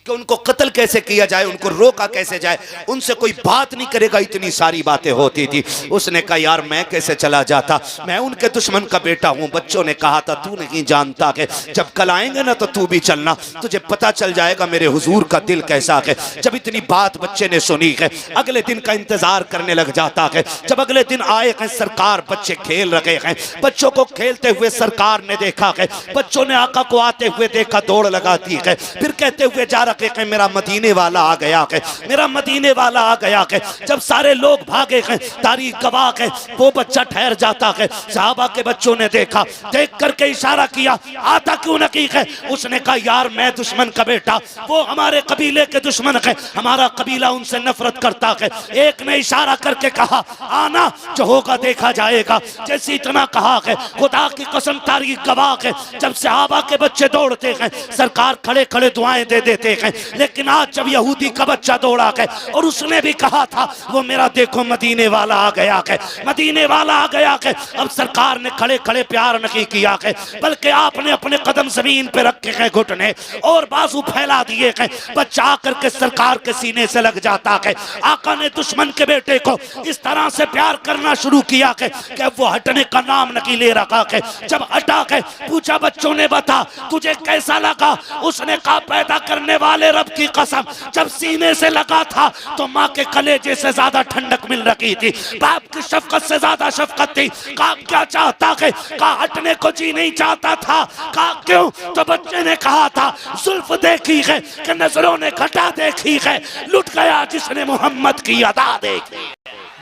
S1: कि उनको कत्ल कैसे किया जाए, उनको रोका कैसे जाए, उनसे कोई बात नहीं करेगा, इतनी सारी बातें होती थी। उसने कहा यार मैं कैसे चला जाता, मैं उनके दुश्मन का बेटा हूं। बच्चों ने कहा था तू नहीं जानता कि जब कल आएंगे ना तो तू भी चलना, तुझे पता चल जाएगा मेरे हुजूर का दिल कैसा है। जब इतनी बात बच्चे ने सुनी है, अगले दिन का इंतजार करने लग जाता है। जब अगले दिन आए हैं सरकार, बच्चे खेल रहे हैं, बच्चों को खेलते हुए सरकार ने देखा है, बच्चों ने आका को आते हुए देखा, दौड़ लगाती है, फिर कहते हुए जा के मेरा मदीने वाला आ गया है, मेरा मदीने वाला आ गया है। जब सारे लोग भागे हैं, तारीख गवाह है, वो बच्चा ठहर जाता है। सहाबा के बच्चों ने देखा, देख करके इशारा किया आता क्यों नहीं है? उसने कहा यार मैं दुश्मन का बेटा, वो हमारे कबीले के दुश्मन है, हमारा कबीला उनसे नफरत करता है। एक ने इशारा करके कहा आना, जो होगा देखा जाएगा। जैसे इतना कहा है, खुदा की कसम तारीख गवाह है, जब सहाबा के बच्चे दौड़ते हैं सरकार खड़े खड़े दुआएं दे देते हैं। लेकिन आज जब यहूदी का बच्चा दौड़ा है और उसने भी कहा था वो मेरा देखो मदीने वाला आ गया है, मदीने वाला आ गया है। अब सरकार ने खड़े खड़े प्यार नहीं किया है, बल्कि आपने अपने कदम जमीन पे रखे हैं, घुटने और बाजू फैला दिए हैं। बच्चा आकर के सरकार के सीने से लग जाता है। आका ने दुश्मन के बेटे को इस तरह से प्यार करना शुरू किया है कि वो हटने का नाम नहीं ले रखा है। जब हटा है पूछा बच्चों ने बता तुझे कैसा लगा? उसने कहा पैदा करने वाले रब की कसम, जब सीने से लगा था तो माँ के कलेजे से ज्यादा ठंडक मिल रही थी, बाप की शफकत से ज्यादा शफकत थी। कहा क्या चाहता है? कहा हटने को जी नहीं चाहता था। कहा क्यों? तो बच्चे ने कहा था जुल्फ देखी है कि नजरों ने घटा देखी है, लुट गया जिसने मोहम्मद की अदा देखी।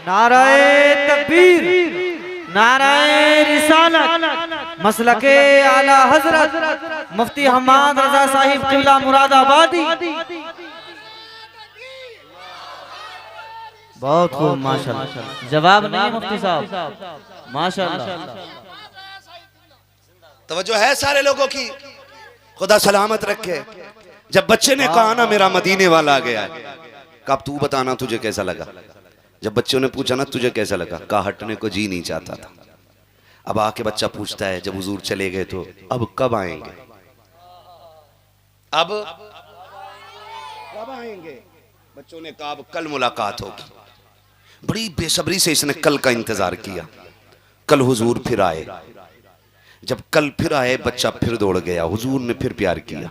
S2: नाराए तकबीर, नाराए रिसालत, मसलके आला हजरत मुफ्ती हम्माद रजा साहिब किबला मुरादाबादी। बहुत खूब माशाल्लाह। जवाब नहीं है मुफ्ती साहब, माशाल्लाह।
S3: तवज्जो है सारे लोगों की, खुदा सलामत रखे। जब बच्चे ने कहा ना मेरा मदीने वाला आ गया है, कब तू बताना तुझे कैसा लगा। जब बच्चों ने पूछा ना तुझे कैसा लगा, कहा हटने को जी नहीं चाहता था। अब आके बच्चा पूछता है जब हुजूर चले गए तो अब कब आएंगे, अब कब आएंगे। बच्चों ने कहा अब कल मुलाकात होगी। बड़ी बेसब्री से इसने कल का इंतजार किया। कल हुजूर फिर आए। जब कल फिर आए बच्चा फिर दौड़ गया। हुजूर ने फिर प्यार किया,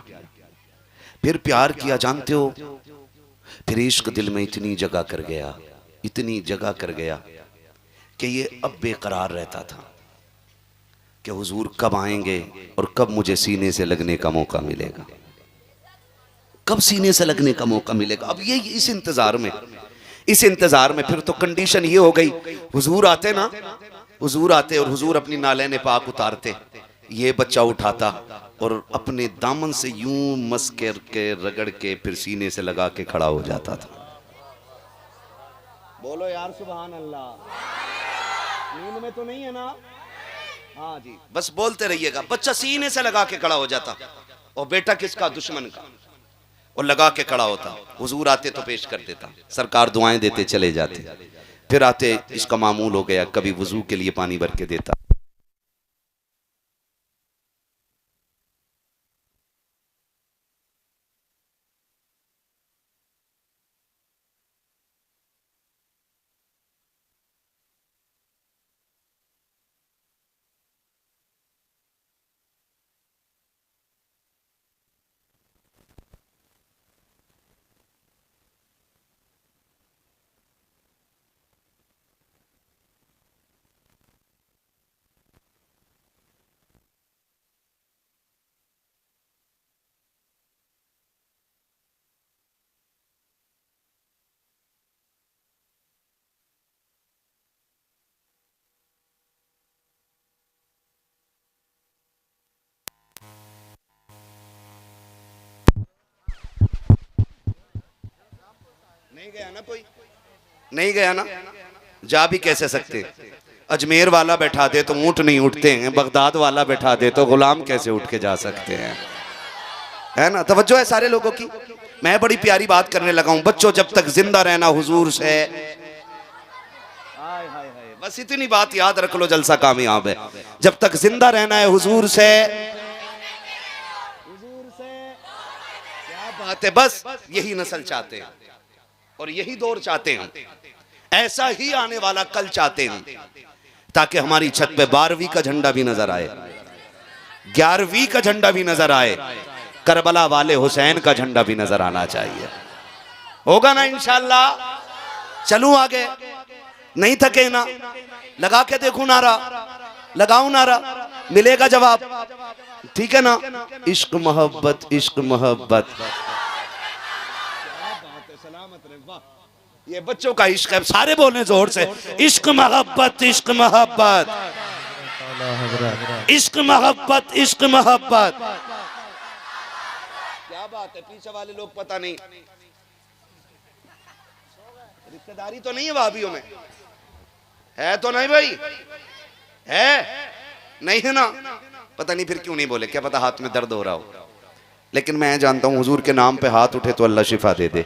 S3: फिर प्यार किया। जानते हो फिर इश्क दिल में इतनी जगह कर गया, इतनी जगह कर गया कि ये अब बेकरार रहता था कि हुजूर कब आएंगे और कब मुझे सीने से लगने का मौका मिलेगा, कब सीने से लगने का मौका मिलेगा। अब ये इस इंतजार में फिर तो कंडीशन ये हो गई, हुजूर आते ना, हुजूर आते और हुजूर अपनी नालैन पाक उतारते, ये बच्चा उठाता और अपने दामन से यूं मस के रगड़ के फिर सीने से लगा के खड़ा हो जाता था। बोलो यार सुभान अल्लाह। नींद में तो नहीं है ना? हाँ जी, बस बोलते रहिएगा। बच्चा सीने से लगा के खड़ा हो जाता और बेटा किसका, दुश्मन का, और लगा के खड़ा होता। हुजूर आते तो पेश कर देता, सरकार दुआएं देते चले जाते। फिर आते, इसका मामूल हो गया, कभी वजू के लिए पानी भर के देता। नहीं गया ना कोई, नहीं गया ना, जा भी कैसे सकते। अजमेर वाला बैठा दे तो ऊंट नहीं उठते हैं, बगदाद वाला बैठा दे तो गुलाम कैसे उठ के जा सकते हैं, है ना। तवज्जो है सारे लोगों की। मैं बड़ी प्यारी बात करने लगा हूं। बच्चों जब तक जिंदा रहना हुजूर से, बस इतनी बात याद रख लो, जलसा कामयाब है। जब तक जिंदा रहना है हुजूर से, क्या बात है। बस यही नस्ल चाहते हैं और यही दौर चाहते हैं, ऐसा ही आने वाला कल चाहते हैं, ताकि हमारी छत पे 12वीं का झंडा भी नजर आए, 11वीं का झंडा भी नजर आए, करबला वाले हुसैन का झंडा भी नजर आना चाहिए। होगा ना इंशाअल्लाह। चलूं आगे, नहीं थके ना, लगा के देखूं नारा, लगाऊं नारा, मिलेगा जवाब, ठीक है ना। इश्क मोहब्बत, इश्क मोहब्बत, ये बच्चों का इश्क है। सारे बोलने जोर से, इश्क मोहब्बत, इश्क मोहब्बत, इश्क मोहब्बत, इश्क मोहब्बत। क्या बात है, पीछे वाले लोग पता नहीं, रिश्तेदारी तो नहीं है वाबियों में, है तो नहीं भाई, है नहीं है ना, पता नहीं फिर क्यों नहीं बोले, क्या पता हाथ में दर्द हो रहा हो। लेकिन मैं जानता हूं हुजूर के नाम पे हाथ उठे तो अल्लाह शिफा दे दे।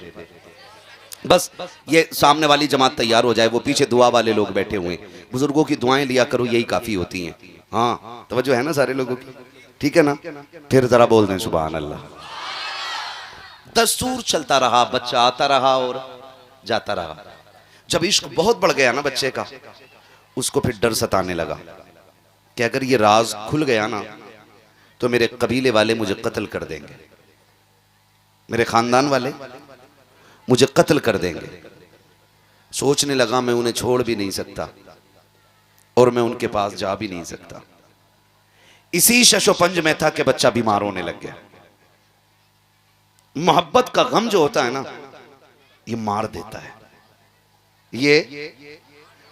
S3: बस ये सामने वाली जमात तैयार हो जाए, वो पीछे दुआ वाले लोग बैठे हुए, बुजुर्गों की दुआएं लिया करो, यही काफी होती हैं। हाँ तवज्जो है ना सारे लोगों की, ठीक है ना। फिर जरा बोल दें सुभान अल्लाह। दस्तूर चलता रहा, बच्चा आता रहा और जाता रहा। जब इश्क बहुत बढ़ गया ना बच्चे का, उसको फिर डर सताने लगा कि अगर ये राज खुल गया ना तो मेरे कबीले वाले मुझे कत्ल कर देंगे, मेरे खानदान वाले मुझे कत्ल कर देंगे। सोचने लगा मैं उन्हें छोड़ भी नहीं सकता और मैं उनके पास जा भी नहीं सकता। इसी शशोपंज में था कि बच्चा बीमार होने लग गया। मोहब्बत का गम जो होता है ना, ये मार देता है, ये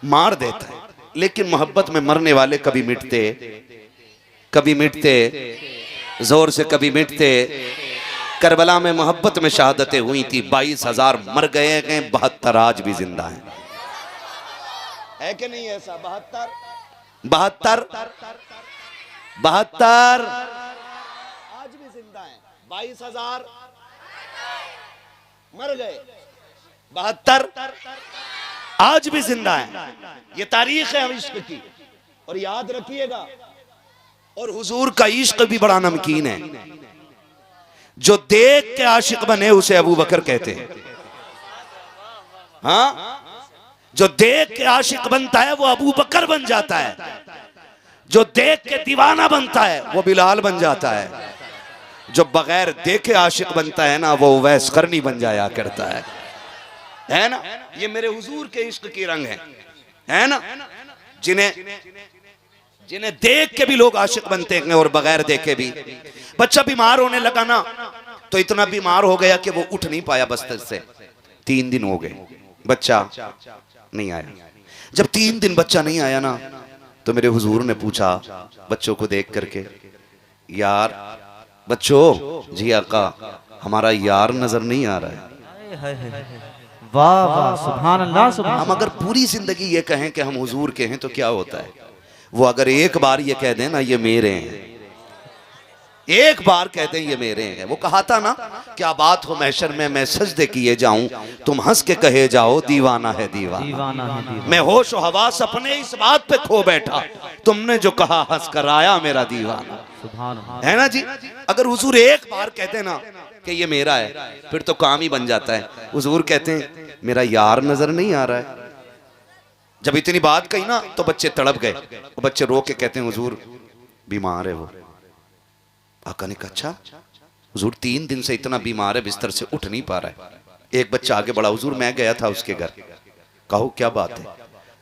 S3: मार देता है। लेकिन मोहब्बत में मरने वाले कभी मिटते
S1: कभी मिटते जोर से कभी मिटते। करबला में मोहब्बत में शहादतें हुई थी, 22,000 मर गए हैं, 72 आज भी जिंदा हैं। है कि नहीं ऐसा? 72 आज भी जिंदा हैं। 22,000 मर गए, 72 आज भी जिंदा हैं। ये तारीख है इश्क की, और याद रखिएगा। और हुजूर का इश्क भी बड़ा नमकीन है। जो देख के आशिक बने उसे अबू बकर कहते हैं। हाँ, जो देख के आशिक बनता है वो अबू बकर बन जाता है। जो देख के दीवाना बनता है वो बिलाल बन जाता है। जो बगैर देखे आशिक बनता है ना, वो उवैस करनी बन जाया करता है ना। ये मेरे हुजूर के इश्क की रंग है ना। जिन्हें देख के भी लोग आशिक बनते हैं और बगैर देखे भी। बच्चा बीमार होने लगा ना, तो इतना बीमार हो गया कि वो उठ नहीं पाया बिस्तर से। 3 दिन हो गए, बच्चा नहीं आया। जब 3 दिन बच्चा नहीं आया ना, तो मेरे हुजूर ने पूछा बच्चों को देख करके, यार बच्चों, जी आका हमारा यार नजर नहीं आ रहा है।
S2: वाह वाह, सुभान अल्लाह सुभान।
S1: हम अगर पूरी जिंदगी ये कहें कि हम हुजूर के हैं तो क्या होता है? वो अगर एक बार ये कह दें ना ये मेरे हैं, एक बार कहते हैं ये मेरे हैं। वो कहा था ना, क्या बात हो महशर में मैं सजदे किए जाऊं, तुम हंस के कहे जाओ दीवाना है दीवाना। मैं होश और हवास अपने इस बात पे खो बैठा, तुमने जो कहा हंस कर आया मेरा दीवाना। है ना जी? अगर हुजूर एक बार कहते ना कि ये मेरा है, फिर तो काम ही बन जाता है। हुजूर कहते हैं मेरा यार नजर नहीं आ रहा है। जब इतनी बात कही ना, तो बच्चे तड़प गए। बच्चे रो के कहते हैं हुजूर बीमार है वो। आका ने कहा अच्छा? हुजूर 3 दिन से इतना बीमार है, बिस्तर से उठ नहीं पा रहा है। एक बच्चा आगे बढ़ा, हुजूर मैं गया था उसके घर। कहो क्या बात है?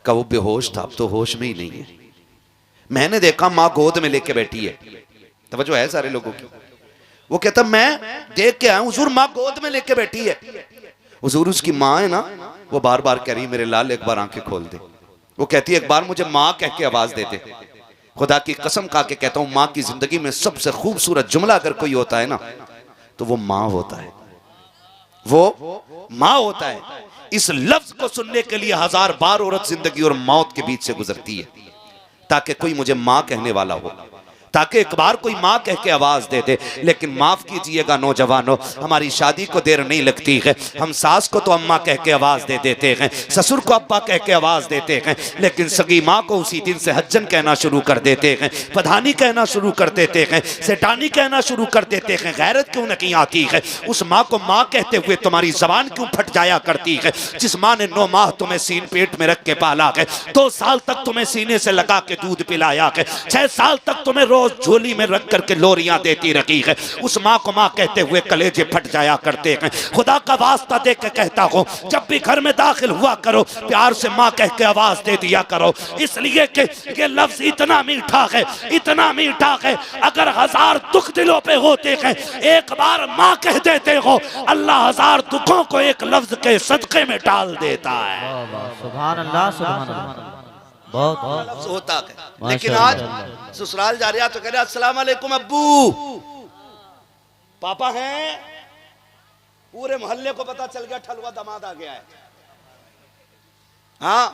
S1: कहा वो बेहोश था, अब तो होश में ही नहीं है। मैंने देखा माँ गोद में लेके बैठी है। तवज्जो है सारे लोगों की? वो कहता मैं देख के आया हुजूर, माँ गोद में लेके बैठी है। हुजूर उसकी माँ है ना, वो बार बार कह रही मेरे लाल एक बार आंखें खोल दे। वो कहती है एक बार मुझे माँ कह के आवाज दे दे। खुदा की कसम खा के कहता हूं, माँ की जिंदगी में सबसे खूबसूरत जुमला अगर कोई होता है ना, तो वो माँ होता है। वो माँ होता है। इस लफ्ज को सुनने के लिए 1000 बार औरत जिंदगी और मौत के बीच से गुजरती है, ताकि कोई मुझे माँ कहने वाला हो, ताकि एक बार कोई माँ कह के आवाज दे दे। लेकिन माफ कीजिएगा नौजवानों, हमारी शादी को देर नहीं लगती है। हम सास को तो अम्मा कह के आवाज दे देते हैं, ससुर को अब्बा कह के आवाज देते हैं, लेकिन सगी माँ को उसी दिन से हज्जन कहना शुरू कर देते हैं, पधानी कहना शुरू कर देते हैं, सेठानी कहना शुरू कर देते हैं। गैरत क्यों नहीं आती है? उस माँ को माँ कहते हुए तुम्हारी जबान क्यों फट जाया करती है? जिस माँ ने 9 माह तुम्हें सीन पेट में रख के पाला है, 2 साल तक तुम्हें सीने से लगा के दूध पिलाया है, 6 साल तक तुम्हें झोली में रख करके लोरियां देती रही है, उस माँ को माँ कहते हुए कलेजे फट जाया करते हैं। खुदा का वास्ता दे के कहता हूं, जब भी घर में दाखिल हुआ करो, प्यार से माँ कह के आवाज दे दिया करो, इसलिए कि ये लफ्ज इतना मीठा है, इतना मीठा है। अगर 1000 दुख दिलों पे होते हैं, एक बार माँ कह देते हो, अल्लाह 1000 दुखों को एक लफ्ज के सदके में डाल देता है।
S2: सुभान अल्लाह सुभान अल्लाह। बहुत
S1: होता है। लेकिन आज ससुराल जा रहा तो कह रहा अस्सलाम वालेकुम अब्बू, पापा हैं। पूरे मोहल्ले को पता चल गया ठलुआ दामाद आ गया है। हाँ,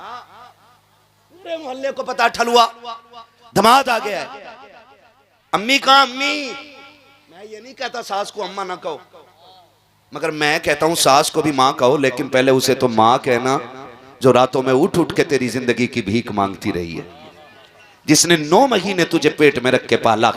S1: पूरे मोहल्ले को पता ठलुआ दामाद आ गया है। अम्मी कहाँ? अम्मी, मैं ये नहीं कहता सास को अम्मा ना कहो, मगर मैं कहता हूं सास को भी माँ कहो, लेकिन पहले उसे तो माँ कहना जो रातों में उठ उठ के तेरी जिंदगी की भीख मांगती रही है, जिसने 9 महीने तुझे पेट में रख के पाला है।